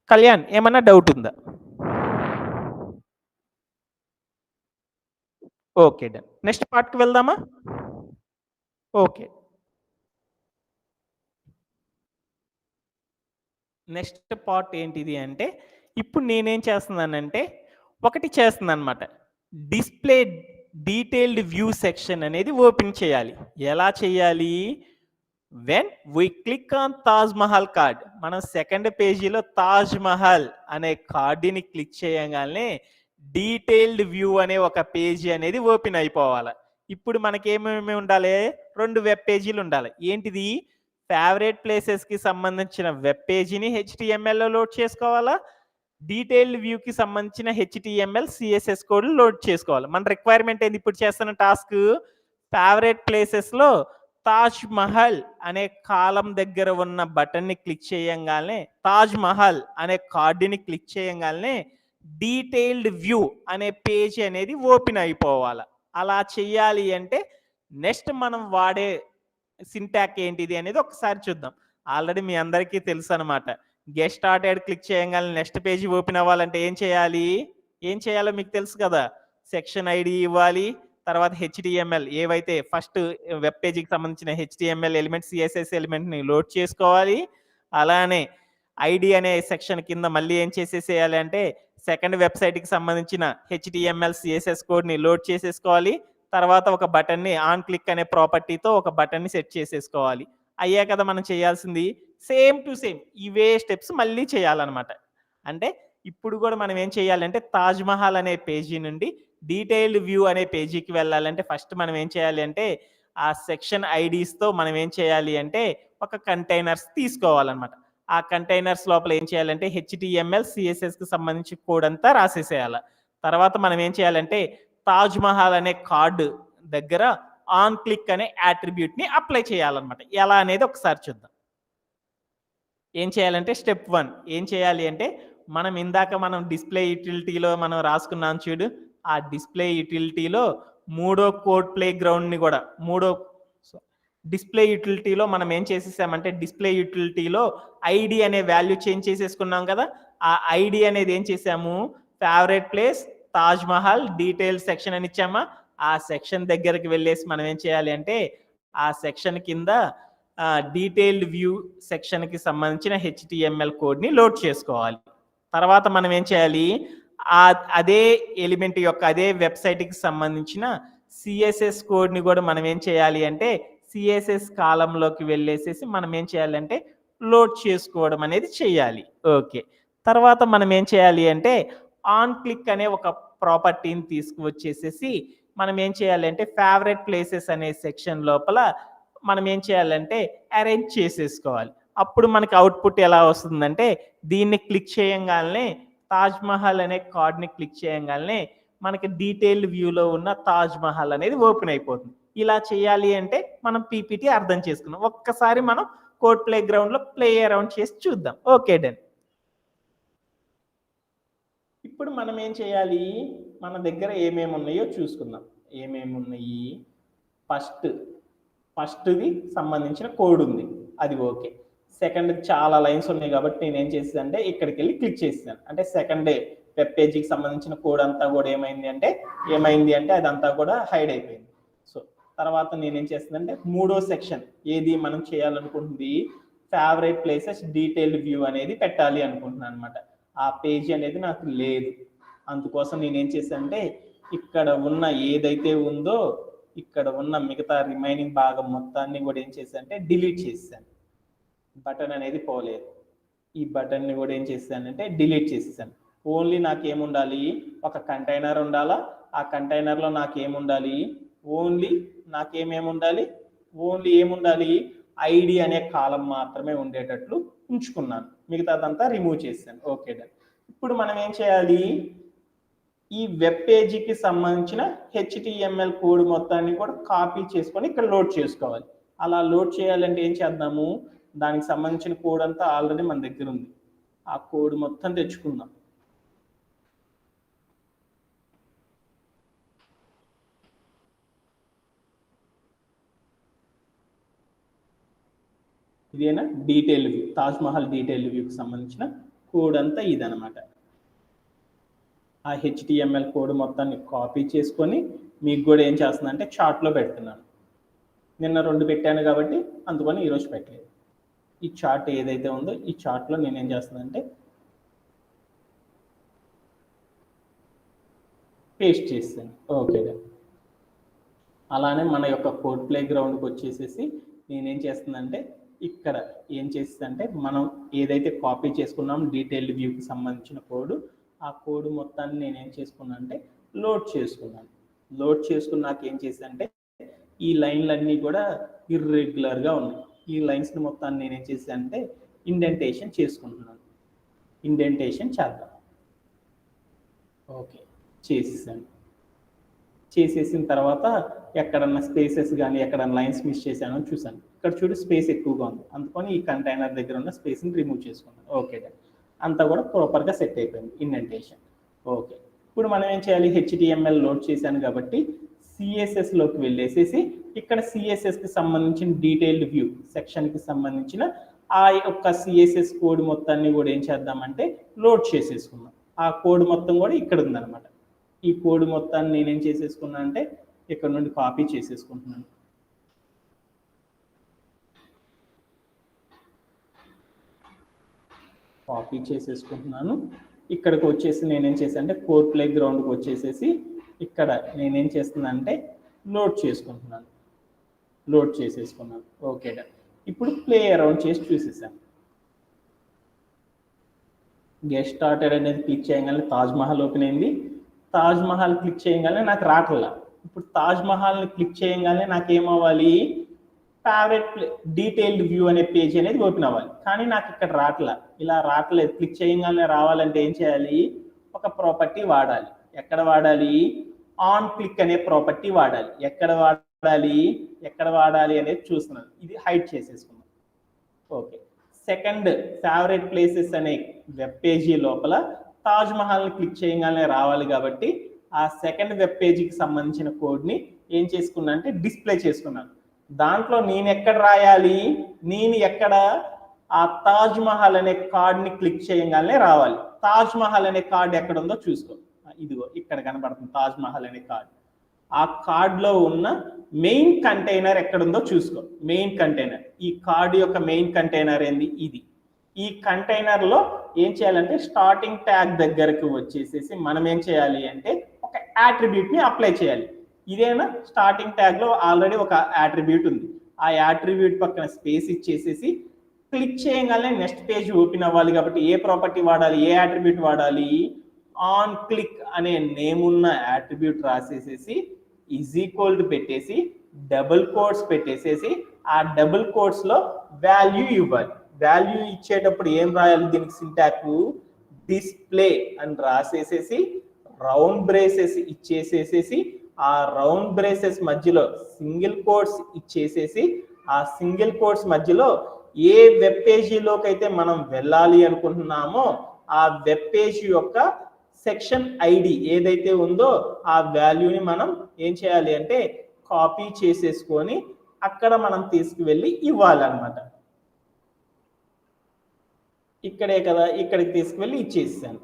కళ్యాణ్, ఏమన్నా డౌట్ ఉందా? Okay done. నెక్స్ట్ పార్ట్కి వెళ్దామా? ఓకే, నెక్స్ట్ పార్ట్ ఏంటిది అంటే ఇప్పుడు నేనేం చేస్తున్నానంటే ఒకటి చేస్తున్నాను అనమాట. డిస్ప్లే డీటెయిల్డ్ వ్యూ సెక్షన్ అనేది ఓపెన్ చేయాలి. ఎలా చేయాలి? When we click on Taj Mahal card, మనం సెకండ్ పేజీలో తాజ్ మహల్ అనే కార్డుని క్లిక్ చేయగానే డీటెయిల్డ్ వ్యూ అనే ఒక పేజీ అనేది ఓపెన్ అయిపోవాలి. ఇప్పుడు మనకి ఏమేమి ఉండాలి? 2 వెబ్ పేజీలు ఉండాలి. ఏంటిది? ఫేవరెట్ ప్లేసెస్కి సంబంధించిన వెబ్ పేజీని హెచ్టిఎంఎల్లో లోడ్ చేసుకోవాలా, డీటెయిల్డ్ వ్యూకి సంబంధించిన హెచ్టిఎంఎల్ సిఎస్ఎస్ కోడ్ లోడ్ చేసుకోవాలి. మన రిక్వైర్మెంట్ ఏంది ఇప్పుడు చేస్తున్న టాస్క్? ఫేవరెట్ ప్లేసెస్లో తాజ్ మహల్ అనే కాలం దగ్గర ఉన్న బటన్ని క్లిక్ చేయంగానే, తాజ్ మహల్ అనే కార్డుని క్లిక్ చేయంగానే డీటెయిల్డ్ వ్యూ అనే పేజ్ అనేది ఓపెన్ అయిపోవాలి. అలా చేయాలి అంటే నెక్స్ట్ మనం వాడే సింటాక్ ఏంటిది అనేది ఒకసారి చూద్దాం. ఆల్రెడీ మీ అందరికీ తెలుసు అనమాట. గెట్ స్టార్టెడ్ క్లిక్ చేయగానే నెక్స్ట్ పేజీ ఓపెన్ అవ్వాలంటే ఏం చేయాలి? ఏం చేయాలో మీకు తెలుసు కదా. సెక్షన్ ఐడి ఇవ్వాలి, తర్వాత హెచ్టిఎంఎల్ ఏవైతే ఫస్ట్ వెబ్ పేజీకి సంబంధించిన హెచ్టిఎంఎల్ ఎలిమెంట్ సిఎస్ఎస్ ఎలిమెంట్ని లోడ్ చేసుకోవాలి. అలానే ఐడి అనే సెక్షన్ కింద మళ్ళీ ఏం చేసేసేయాలి అంటే సెకండ్ వెబ్సైట్కి సంబంధించిన హెచ్టిఎంఎల్ సిఎస్ఎస్ కోడ్ని లోడ్ చేసేసుకోవాలి. తర్వాత ఒక బటన్ని ఆన్ క్లిక్ అనే ప్రాపర్టీతో ఒక బటన్ని సెట్ చేసేసుకోవాలి. అయ్యే కదా మనం చేయాల్సింది. సేమ్ టు సేమ్ ఇవే స్టెప్స్ మళ్ళీ చేయాలన్నమాట. అంటే ఇప్పుడు కూడా మనం ఏం చేయాలంటే తాజ్ మహల్ అనే పేజీ నుండి డీటెయిల్డ్ వ్యూ అనే పేజీకి వెళ్ళాలంటే ఫస్ట్ మనం ఏం చేయాలి అంటే ఆ సెక్షన్ ఐడీస్తో మనం ఏం చేయాలి అంటే ఒక కంటైనర్స్ తీసుకోవాలన్నమాట. ఆ కంటైనర్స్ లోపల ఏం చేయాలంటే హెచ్టిఎంఎల్ సిఎస్ఎస్కి సంబంధించి కోడ్ అంతా రాసేసేయాలి. తర్వాత మనం ఏం చేయాలంటే తాజ్ మహల్ అనే కార్డు దగ్గర ఆన్ క్లిక్ అనే యాట్రిబ్యూట్ని అప్లై చేయాలన్నమాట. ఎలా అనేది ఒకసారి చూద్దాం. ఏం చేయాలంటే స్టెప్ 1 ఏం చేయాలి అంటే మనం డిస్ప్లే యూటిలిటీలో మనం రాసుకున్నాం చూడు, ఆ డిస్ప్లే యూటిలిటీలో మూడో కోడ్ ప్లే గ్రౌండ్ని కూడా డిస్ప్లే యూటిలిటీలో మనం ఏం చేసేసామంటే డిస్ప్లే యూటిలిటీలో ఐడి అనే వాల్యూ చేంజ్ చేసేసుకున్నాం కదా. ఆ ఐడి అనేది ఏం చేసాము, favourite place Taj Mahal detail section అని ఇచ్చామా. ఆ సెక్షన్ దగ్గరికి వెళ్ళేసి మనం ఏం చేయాలి అంటే ఆ సెక్షన్ కింద డీటెయిల్డ్ వ్యూ సెక్షన్కి సంబంధించిన హెచ్టిఎంఎల్ కోడ్ని లోడ్ చేసుకోవాలి. తర్వాత మనం ఏం చేయాలి, అదే ఎలిమెంట్ యొక్క అదే వెబ్సైట్కి సంబంధించిన సిఎస్ఎస్ కోడ్ని కూడా మనం ఏం చేయాలి అంటే సిఎస్ఎస్ కాలంలోకి వెళ్ళేసేసి మనం ఏం చేయాలంటే లోడ్ చేసుకోవడం అనేది చేయాలి. ఓకే, తర్వాత మనం ఏం చేయాలి అంటే ఆన్ క్లిక్ అనే ఒక ప్రాపర్టీని తీసుకువచ్చేసేసి మనం ఏం చేయాలి అంటే ఫేవరెట్ ప్లేసెస్ అనే సెక్షన్ లోపల మనం ఏం చేయాలంటే అరేంజ్ చేసేసుకోవాలి. అప్పుడు మనకి అవుట్పుట్ ఎలా వస్తుందంటే దీన్ని క్లిక్ చేయగానే తాజ్ మహల్ అనే కార్డ్ని క్లిక్ చేయగానే మనకి డీటెయిల్డ్ వ్యూలో ఉన్న తాజ్ మహల్ అనేది ఓపెన్ అయిపోతుంది. ఇలా చేయాలి అంటే మనం పీపీటీ అర్థం చేసుకున్నాం. ఒక్కసారి మనం కోడ్ ప్లే గ్రౌండ్లో ప్లే అరౌండ్ చేసి చూద్దాం. Okay done. ఇప్పుడు మనం ఏం చేయాలి, మన దగ్గర ఏమేమి ఉన్నాయో చూసుకుందాం. ఏమేమి ఉన్నాయి, ఫస్ట్ది సంబంధించిన కోడ్ ఉంది, అది ఓకే. సెకండ్ చాలా లైన్స్ ఉన్నాయి కాబట్టి నేను ఏం చేసానంటే ఇక్కడికి వెళ్ళి క్లిక్ చేసాను. అంటే సెకండ్ వెబ్ పేజీకి సంబంధించిన కోడ్ అంతా కూడా ఏమైంది అంటే అదంతా కూడా హైడ్ అయిపోయింది. సో తర్వాత నేనేం చేస్తానంటే మూడో సెక్షన్ ఏది మనం చేయాలనుకుంటుంది, ఫేవరెట్ ప్లేసెస్ డీటెయిల్డ్ వ్యూ అనేది పెట్టాలి అనుకుంటున్నాను అనమాట. ఆ పేజీ అనేది నాకు లేదు. అందుకోసం నేనేం చేశానంటే ఇక్కడ ఉన్న ఏదైతే ఉందో ఇక్కడ ఉన్న మిగతా రిమైనింగ్ భాగం మొత్తాన్ని కూడా ఏం చేశానంటే డిలీట్ చేశాను. బటన్ అనేది పోలేదు. ఈ బటన్ని కూడా ఏం చేశానంటే డిలీట్ చేసేసాను. ఓన్లీ నాకేముండాలి, ఒక కంటైనర్ ఉండాలా. ఆ కంటైనర్లో నాకేముండాలి, ఓన్లీ ఏముండాలి, ఐడి అనే కాలం మాత్రమే ఉండేటట్లు ఉంచుకున్నాను. మిగతాదంతా రిమూవ్ చేశాను. Okay done. ఇప్పుడు మనం ఏం చేయాలి, ఈ వెబ్ పేజీకి సంబంధించిన HTML కోడ్ మొత్తాన్ని కూడా కాపీ చేసుకొని ఇక్కడ లోడ్ చేసుకోవాలి. అలా లోడ్ చేయాలంటే ఏం చేద్దాము, దానికి సంబంధించిన కోడ్ అంతా ఆల్రెడీ మన దగ్గర ఉంది. ఆ కోడ్ మొత్తం తెచ్చుకుందాం. ఇదేనా detail view, Taj Mahal detail వ్యూకి సంబంధించిన కోడ్ అంతా ఇదనమాట. ఆ HTML కోడ్ మొత్తాన్ని కాపీ చేసుకొని మీకు కూడా ఏం చేస్తుందంటే చార్ట్లో పెడుతున్నాను. నిన్న 2 పెట్టాను కాబట్టి అందుకని ఈరోజు పెట్టలేదు. ఈ చార్ట్ ఏదైతే ఉందో ఈ చార్ట్లో నేనేం చేస్తున్నానంటే పేస్ట్ చేస్తాను. ఓకే. అలానే మన యొక్క కోడ్ ప్లే గ్రౌండ్కి వచ్చేసేసి నేనేం చేస్తుందంటే ఇక్కడ ఏం చేస్తుందంటే మనం ఏదైతే కాపీ చేసుకున్నాం డీటెయిల్డ్ వ్యూకి సంబంధించిన కోడ్, ఆ కోడ్ మొత్తాన్ని నేనేం చేసుకున్నా అంటే లోడ్ చేసుకున్నాను. లోడ్ చేసుకున్నాక ఏం చేశానంటే ఈ లైన్లన్నీ కూడా ఇర్రెగ్యులర్గా ఉన్నాయి. ఈ లైన్స్ని మొత్తాన్ని నేనేం చేశానంటే ఇండెంటేషన్ చేసుకుంటున్నాను. ఇండెంటేషన్ చేద్దాం. ఓకే చేసేసాను. చేసేసిన తర్వాత ఎక్కడన్నా స్పేసెస్ కానీ ఎక్కడన్నా లైన్స్ మిస్ చేశానో చూసాను. ఇక్కడ చూడు స్పేస్ ఎక్కువగా ఉంది, అందుకని ఈ కంటైనర్ దగ్గర ఉన్న స్పేస్ని రిమూవ్ చేసుకున్నాను. ఓకే అంతా కూడా ప్రాపర్గా సెట్ అయిపోయింది ఇండెంటేషన్. ఓకే ఇప్పుడు మనం ఏం చేయాలి, HTML లోడ్ చేశాను కాబట్టి CSSలోకి వెళ్ళేసేసి ఇక్కడ CSSకి సంబంధించిన డీటెయిల్డ్ వ్యూ సెక్షన్కి సంబంధించిన ఆ యొక్క CSS కోడ్ మొత్తాన్ని కూడా ఏం చేద్దామంటే లోడ్ చేసేసుకున్నాం. ఆ కోడ్ మొత్తం కూడా ఇక్కడ ఉందన్నమాట. ఈ కోడ్ మొత్తాన్ని నేనేం చేసేసుకున్నా అంటే ఇక్కడ నుండి కాపీ చేసేసుకుంటున్నాను. కాపీ చేసేసుకుంటున్నాను. ఇక్కడికి వచ్చేసి నేనేం చేశాను అంటే కోడ్ ప్లే గ్రౌండ్కి వచ్చేసేసి ఇక్కడ నేనేం చేస్తున్నా అంటే లోడ్ చేసేసుకున్నాను. ఓకే ఇప్పుడు ప్లే అరౌండ్ చేసి చూసేసాను. గెట్ స్టార్టెడ్ అనేది క్లిక్ చేయగానే తాజ్ మహల్ ఓపెన్ అయింది. తాజ్ మహల్ క్లిక్ చేయగానే నాకు రావట్లా. ఇప్పుడు తాజ్ మహల్ని క్లిక్ చేయగానే నాకేమవ్వాలి, ఫేవరెట్ డీటెయిల్డ్ వ్యూ అనే పేజ్ అనేది ఓపెన్ అవ్వాలి. కానీ నాకు ఇక్కడ రావట్లా, ఇలా రావట్లేదు. క్లిక్ చేయగానే రావాలంటే ఏం చేయాలి, ఒక ప్రాపర్టీ వాడాలి. ఎక్కడ వాడాలి, ఆన్ క్లిక్ అనే ప్రాపర్టీ వాడాలి. ఎక్కడ వాడాలి అనేది చూస్తున్నాను. ఇది హైడ్ చేసేసుకున్నాం. ఓకే సెకండ్ ఫేవరెట్ ప్లేసెస్ అనే వెబ్ పేజీ లోపల తాజ్ మహల్ని క్లిక్ చేయగానే రావాలి కాబట్టి ఆ సెకండ్ వెబ్ పేజీకి సంబంధించిన కోడ్ని ఏం చేసుకున్నా అంటే డిస్ప్లే చేసుకున్నాను. దాంట్లో నేను ఎక్కడ రాయాలి, ఆ తాజ్ మహల్ అనే కార్డ్ని క్లిక్ చేయగానే రావాలి. తాజ్ మహల్ అనే కార్డ్ ఎక్కడ ఉందో చూసుకో, ఇదిగో ఇక్కడ కనబడుతుంది తాజ్ మహల్ అనే కార్డ్. ఆ కార్డ్లో ఉన్న మెయిన్ కంటైనర్ ఎక్కడుందో చూసుకో. మెయిన్ కంటైనర్, ఈ కార్డ్ యొక్క మెయిన్ కంటైనర్ ఏంది, ఇది. ఈ కంటైనర్లో ఏం చేయాలంటే స్టార్టింగ్ ట్యాగ్ దగ్గరకు వచ్చేసేసి మనం ఏం చేయాలి అంటే ఒక యాట్రిబ్యూట్ని అప్లై చేయాలి. ఇదేనా స్టార్టింగ్ ట్యాగ్లో ఆల్రెడీ ఒక యాట్రిబ్యూట్ ఉంది. ఆ యాట్రిబ్యూట్ పక్కన స్పేస్ ఇచ్చేసేసి క్లిక్ చేయగానే నెక్స్ట్ పేజ్ ఓపెన్ అవ్వాలి కాబట్టి ఏ ప్రాపర్టీ వాడాలి, ఏ యాట్రిబ్యూట్ వాడాలి, ఆన్ క్లిక్ అనే నేమ్ ఉన్న యాట్రిబ్యూట్ రాసేసేసి ఈజ్ ఈక్వల్ టు పెట్టేసి డబుల్ కోట్స్ పెట్టేసేసి ఆ డబుల్ కోట్స్లో వాల్యూ ఇవ్వాలి. వాల్యూ ఇచ్చేటప్పుడు ఏం రాయాలి, దీనికి సింటాక్స్ డిస్ప్లే అని రాసేసేసి రౌండ్ బ్రేసెస్ ఇచ్చేసేసేసి ఆ రౌండ్ బ్రేసెస్ మధ్యలో సింగిల్ కోట్స్ ఇచ్చేసేసి ఆ సింగిల్ కోట్స్ మధ్యలో ఏ వెబ్ పేజీలోకి అయితే మనం వెళ్ళాలి అనుకుంటున్నామో ఆ వెబ్ పేజీ యొక్క సెక్షన్ ఐడి ఏదైతే ఉందో ఆ వాల్యూని మనం ఏం చేయాలి అంటే కాపీ చేసేసుకొని అక్కడ మనం తీసుకువెళ్ళి ఇవ్వాలన్నమాట. ఇక్కడే కదా, ఇక్కడికి తీసుకువెళ్ళి ఇచ్చేసాను.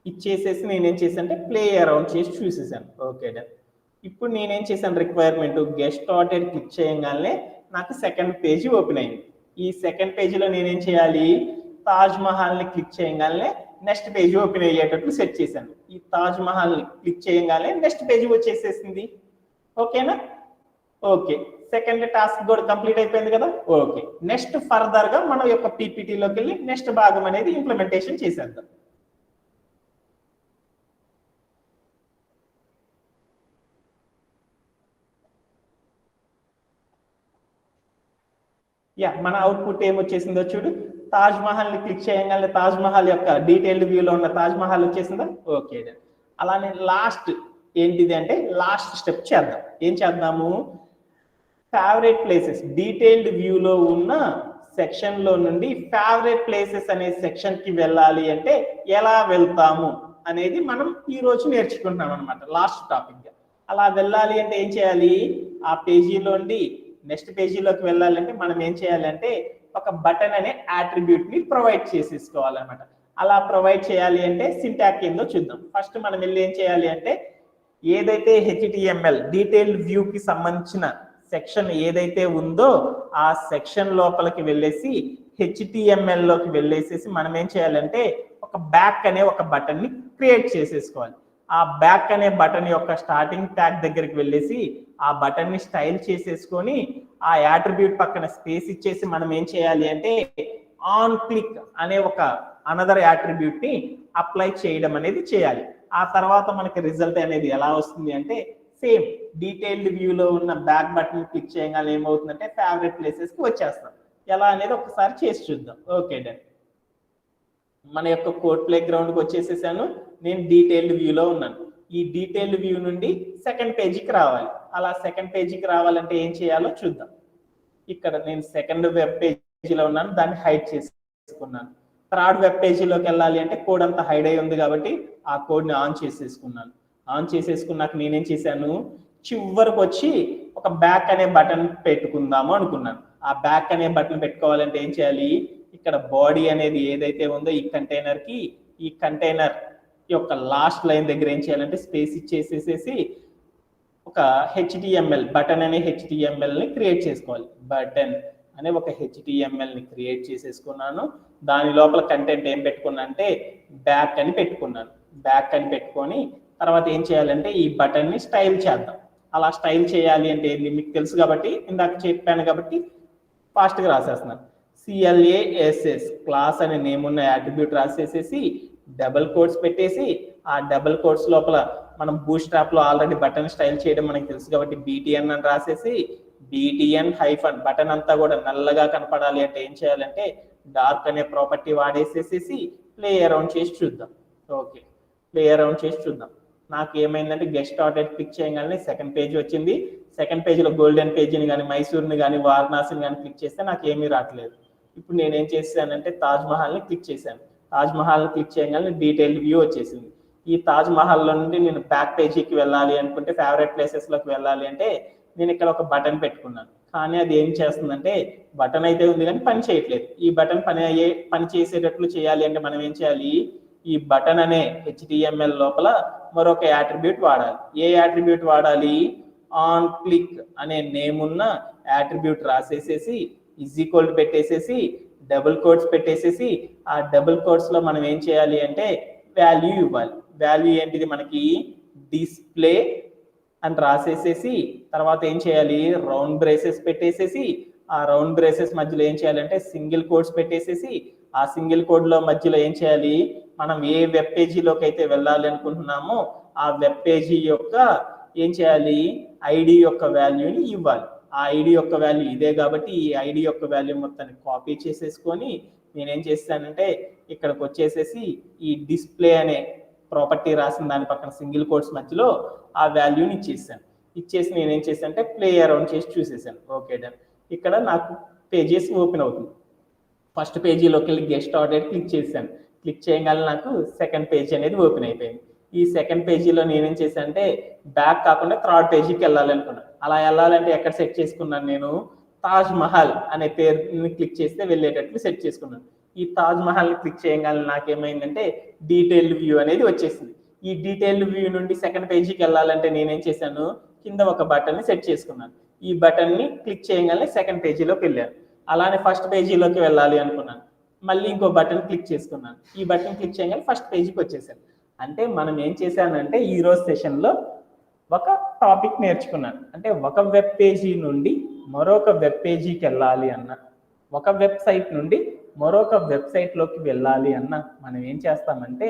ఇచ్చేసేసి నేనేం చేశాను అంటే ప్లే అరౌండ్ చేసి చూసేసాను. Okay done. ఇప్పుడు నేనేం చేశాను, రిక్వైర్మెంట్ గెట్ స్టార్టెడ్ క్లిక్ చేయగానే నాకు సెకండ్ పేజీ ఓపెన్ అయింది. ఈ సెకండ్ పేజీలో నేనేం చేయాలి, తాజ్ మహల్ని క్లిక్ చేయగానే నెక్స్ట్ పేజీ ఓపెన్ అయ్యేటట్లు సెట్ చేశాను. ఈ తాజ్ మహల్ని క్లిక్ చేయగానే నెక్స్ట్ పేజీ వచ్చేసేసింది. ఓకేనా? ఓకే, సెకండ్ టాస్క్ కూడా కంప్లీట్ అయిపోయింది కదా. ఓకే, నెక్స్ట్ ఫర్దర్ గా మనం యొక్క పీపీటీలోకి వెళ్ళి నెక్స్ట్ భాగం అనేది ఇంప్లిమెంటేషన్ చేసేద్దాం. యా, మన అవుట్పుట్ ఏమొచ్చేసిందో చూడు. తాజ్ మహల్ ని క్లిక్ చేయగానే తాజ్ మహల్ యొక్క డీటెయిల్డ్ వ్యూలో ఉన్న తాజ్ మహల్ వచ్చేసిందా. ఓకే, అలానే లాస్ట్ ఏంటిది అంటే లాస్ట్ స్టెప్ చేద్దాం. ఏం చేద్దాము, ఫేవరెట్ ప్లేసెస్ డీటెయిల్డ్ వ్యూలో ఉన్న సెక్షన్ లో నుండి ఫేవరెట్ ప్లేసెస్ అనే సెక్షన్ కి వెళ్ళాలి అంటే ఎలా వెళ్తాము అనేది మనం ఈ రోజు నేర్చుకుంటున్నాం అనమాట, లాస్ట్ టాపిక్ గా. అలా వెళ్ళాలి అంటే ఏం చేయాలి, ఆ పేజీలోండి నెక్స్ట్ పేజీలోకి వెళ్ళాలంటే మనం ఏం చేయాలంటే ఒక బటన్ అనే అట్రిబ్యూట్ ని ప్రొవైడ్ చేసేసుకోవాలన్నమాట. అలా ప్రొవైడ్ చేయాలి అంటే సింటాక్స్ ఏందో చూద్దాం. ఫస్ట్ మనం వెళ్ళి ఏం చేయాలి అంటే ఏదైతే హెచ్టిఎంఎల్ డీటెయిల్డ్ వ్యూ కి సంబంధించిన సెక్షన్ ఏదైతే ఉందో ఆ సెక్షన్ లోపలికి వెళ్ళేసి హెచ్టిఎంఎల్ లోకి వెళ్ళేసేసి మనం ఏం చేయాలంటే ఒక బ్యాక్ అనే ఒక బటన్ ని క్రియేట్ చేసేసుకోవాలి. ఆ బ్యాక్ అనే బటన్ యొక్క స్టార్టింగ్ ట్యాగ్ దగ్గరికి వెళ్ళేసి ఆ బటన్ ని స్టైల్ చేసేసుకొని ఆ యాట్రిబ్యూట్ పక్కన స్పేస్ ఇచ్చేసి మనం ఏం చేయాలి అంటే ఆన్ క్లిక్ అనే ఒక అనదర్ యాట్రిబ్యూట్ ని అప్లై చేయడం అనేది చేయాలి. ఆ తర్వాత మనకి రిజల్ట్ అనేది ఎలా వస్తుంది అంటే సేమ్ డీటెయిల్డ్ వ్యూలో ఉన్న బ్యాక్ బటన్ క్లిక్ చేయగానే ఏమవుతుందంటే ఫేవరెట్ ప్లేసెస్ కి వచ్చేస్తాం. ఎలా అనేది ఒకసారి చేసి చూద్దాం. Okay done. మన యొక్క కోడ్ ప్లే గ్రౌండ్ కి వచ్చేసేసాను. నేను డీటెయిల్డ్ వ్యూలో ఉన్నాను. ఈ డీటెయిల్డ్ వ్యూ నుండి సెకండ్ పేజీకి రావాలి. అలా సెకండ్ పేజీకి రావాలంటే ఏం చేయాలో చూద్దాం. ఇక్కడ నేను సెకండ్ వెబ్ పేజీలో ఉన్నాను, దాన్ని హైడ్ చేసుకున్నాను. థర్డ్ వెబ్ పేజీలోకి వెళ్ళాలి అంటే కోడ్ అంతా హైడ్ అయి ఉంది కాబట్టి ఆ కోడ్ని ఆన్ చేసేసుకున్నాను. ఆన్ చేసేసుకున్నాక నేనేం చేశాను, చివరికి వచ్చి ఒక బ్యాక్ అనే బటన్ పెట్టుకుందాము అనుకున్నాను. ఆ బ్యాక్ అనే బటన్ పెట్టుకోవాలంటే ఏం చేయాలి, ఇక్కడ బాడీ అనేది ఏదైతే ఉందో ఈ కంటైనర్ కి, ఈ కంటైనర్ యొక్క లాస్ట్ లైన్ దగ్గర ఏం చేయాలంటే స్పేస్ ఇచ్చేసేసి ఒక హెచ్టిఎంఎల్ బటన్ అనే హెచ్టిఎంఎల్ ని క్రియేట్ చేసుకోవాలి. బటన్ అనే ఒక హెచ్టిఎంఎల్ ని క్రియేట్ చేసేసుకున్నాను. దాని లోపల కంటెంట్ ఏం పెట్టుకున్నా అంటే బ్యాక్ అని పెట్టుకున్నాను. బ్యాక్ అని పెట్టుకొని తర్వాత ఏం చేయాలంటే ఈ బటన్ ని స్టైల్ చేద్దాం. అలా స్టైల్ చేయాలి అంటే ఏంది మీకు తెలుసు కాబట్టి ఇందాక చెప్పాను కాబట్టి ఫాస్ట్ గా రాసేస్తున్నాను. CLASS క్లాస్ అనే నేమ్ ఉన్న యాట్రిబ్యూట్ రాసేసేసి డబుల్ కోట్స్ పెట్టేసి ఆ డబుల్ కోట్స్ లోపల మనం బూట్ స్ట్రాప్ లో ఆల్రెడీ బటన్ స్టైల్ చేయడం మనకి తెలుసు కాబట్టి BTN అని రాసేసి BTN హైఫన్ బటన్ అంతా కూడా నల్లగా కనపడాలి అంటే ఏం చేయాలంటే డార్క్ అనే ప్రాపర్టీ వాడేసేసేసి ప్లే అరౌండ్ చేసి చూద్దాం. ఓకే, ప్లే అరౌండ్ చేసి చూద్దాం. నాకు ఏమైందంటే గెట్ స్టార్టెడ్ క్లిక్ చేయగానే సెకండ్ పేజ్ వచ్చింది. సెకండ్ పేజీలో గోల్డెన్ పేజీని కానీ మైసూర్ని కానీ వారణాసిని కానీ క్లిక్ చేస్తే నాకు ఏమీ రావట్లేదు. ఇప్పుడు నేనేం చేశానంటే తాజ్ మహల్ని క్లిక్ చేశాను. తాజ్ మహల్ని క్లిక్ చేయగానే డీటెయిల్డ్ వ్యూ వచ్చేసింది. ఈ తాజ్ మహల్లో నుండి నేను బ్యాక్ పేజీకి వెళ్ళాలి అనుకుంటే ఫేవరెట్ ప్లేసెస్లోకి వెళ్ళాలి అంటే నేను ఇక్కడ ఒక బటన్ పెట్టుకున్నాను. కానీ అది ఏం చేస్తుందంటే బటన్ అయితే ఉంది కానీ పని చేయట్లేదు. ఈ బటన్ పని చేసేటట్లు చేయాలి అంటే మనం ఏం చేయాలి, ఈ బటన్ అనే HTML లోపల మరొక యాట్రిబ్యూట్ వాడాలి. ఏ యాట్రిబ్యూట్ వాడాలి, ఆన్ క్లిక్ అనే నేమ్ ఉన్న యాట్రిబ్యూట్ రాసేసేసి ఈక్వల్ పెట్టేసేసి డబుల్ కోట్స్ పెట్టేసేసి ఆ డబుల్ కోట్స్ లో మనం ఏం చేయాలి అంటే వాల్యూ ఇవ్వాలి. వాల్యూ ఏంటిది మనకి డిస్ప్లే అని రాసేసేసి తర్వాత ఏం చేయాలి రౌండ్ బ్రేసెస్ పెట్టేసేసి ఆ రౌండ్ బ్రేసెస్ మధ్యలో ఏం చేయాలంటే సింగిల్ కోడ్స్ పెట్టేసేసి ఆ సింగిల్ కోడ్ లో మధ్యలో ఏం చేయాలి, మనం ఏ వెబ్ పేజీలోకి అయితే వెళ్ళాలి అనుకుంటున్నామో ఆ వెబ్ పేజీ యొక్క ఏం చేయాలి ఐడి యొక్క వాల్యూని ఇవ్వాలి. ఆ ఐడి యొక్క వాల్యూ ఇదే కాబట్టి ఈ ఐడి యొక్క వాల్యూ మొత్తాన్ని కాపీ చేసేసుకొని నేనేం చేస్తానంటే ఇక్కడికి వచ్చేసేసి ఈ డిస్ప్లే అనే ప్రాపర్టీ రాసిన దాని పక్కన సింగిల్ కోట్స్ మధ్యలో ఆ వాల్యూని ఇచ్చేసాను. ఇచ్చేసి నేనేం చేశాను అంటే ప్లే అరౌండ్ చేసి చూసేసాను. Okay done. ఇక్కడ నాకు పేజెస్ ఓపెన్ అవుతుంది. ఫస్ట్ పేజీలోకి వెళ్ళి గెట్ స్టార్టెడ్ క్లిక్ చేశాను. క్లిక్ చేయగానే నాకు సెకండ్ పేజీ అనేది ఓపెన్ అయిపోయింది. ఈ సెకండ్ పేజీలో నేనేం చేశాను అంటే బ్యాక్ కాకుండా థర్డ్ పేజీకి వెళ్ళాలనుకున్నాను. అలా వెళ్ళాలంటే ఎక్కడ సెట్ చేసుకున్నాను, నేను తాజ్ మహల్ అనే పేరుని క్లిక్ చేస్తే వెళ్ళేటట్లు సెట్ చేసుకున్నాను. ఈ తాజ్ మహల్ని క్లిక్ చేయగానే నాకేమైందంటే డీటెయిల్డ్ వ్యూ అనేది వచ్చేసింది. ఈ డీటెయిల్డ్ వ్యూ నుండి సెకండ్ పేజీకి వెళ్ళాలంటే నేనేం చేశాను, కింద ఒక బటన్ని సెట్ చేసుకున్నాను. ఈ బటన్ని క్లిక్ చేయగానే సెకండ్ పేజీలోకి వెళ్ళాను. అలానే ఫస్ట్ పేజీలోకి వెళ్ళాలి అనుకున్నాను, మళ్ళీ ఇంకో బటన్ క్లిక్ చేసుకున్నాను. ఈ బటన్ క్లిక్ చేయగానే ఫస్ట్ పేజీకి వచ్చేసాను. అంటే మనం ఏం చేశానంటే ఈ రోజు సెషన్లో ఒక టాపిక్ నేర్చుకున్నాను. అంటే ఒక వెబ్ పేజీ నుండి మరొక వెబ్ పేజీకి వెళ్ళాలి అన్న, ఒక వెబ్సైట్ నుండి మరొక వెబ్సైట్లోకి వెళ్ళాలి అన్న మనం ఏం చేస్తామంటే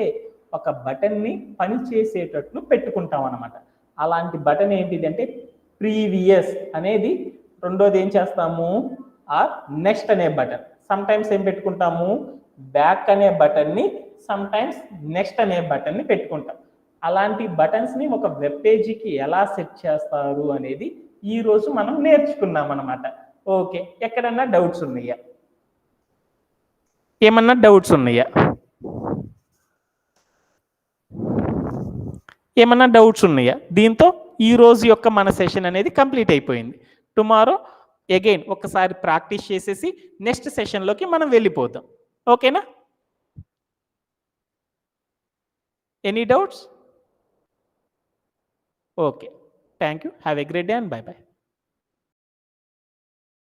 ఒక బటన్ని పనిచేసేటట్లు పెట్టుకుంటాం అన్నమాట. అలాంటి బటన్ ఏంటిది అంటే ప్రీవియస్ అనేది, రెండోది ఏం చేస్తాము ఆర్ నెక్స్ట్ అనే బటన్. సమ్ టైమ్స్ ఏం పెట్టుకుంటాము, బ్యాక్ అనే బటన్ని, సమ్ టైమ్స్ నెక్స్ట్ అనే బటన్ని పెట్టుకుంటాం. అలాంటి బటన్స్ని ఒక వెబ్ పేజీకి ఎలా సెట్ చేస్తారు అనేది ఈరోజు మనం నేర్చుకున్నాం అన్నమాట. ఓకే, ఎక్కడన్నా డౌట్స్ ఉన్నాయా? ఏమన్నా డౌట్స్ ఉన్నాయా? ఏమన్నా డౌట్స్ ఉన్నాయా? దీంతో ఈ రోజు యొక్క మన సెషన్ అనేది కంప్లీట్ అయిపోయింది. టుమారో అగైన్ ఒకసారి ప్రాక్టీస్ చేసేసి నెక్స్ట్ సెషన్లోకి మనం వెళ్ళిపోతాం. ఓకేనా? Any doubts? Okay, thank you. Have a great day and by by.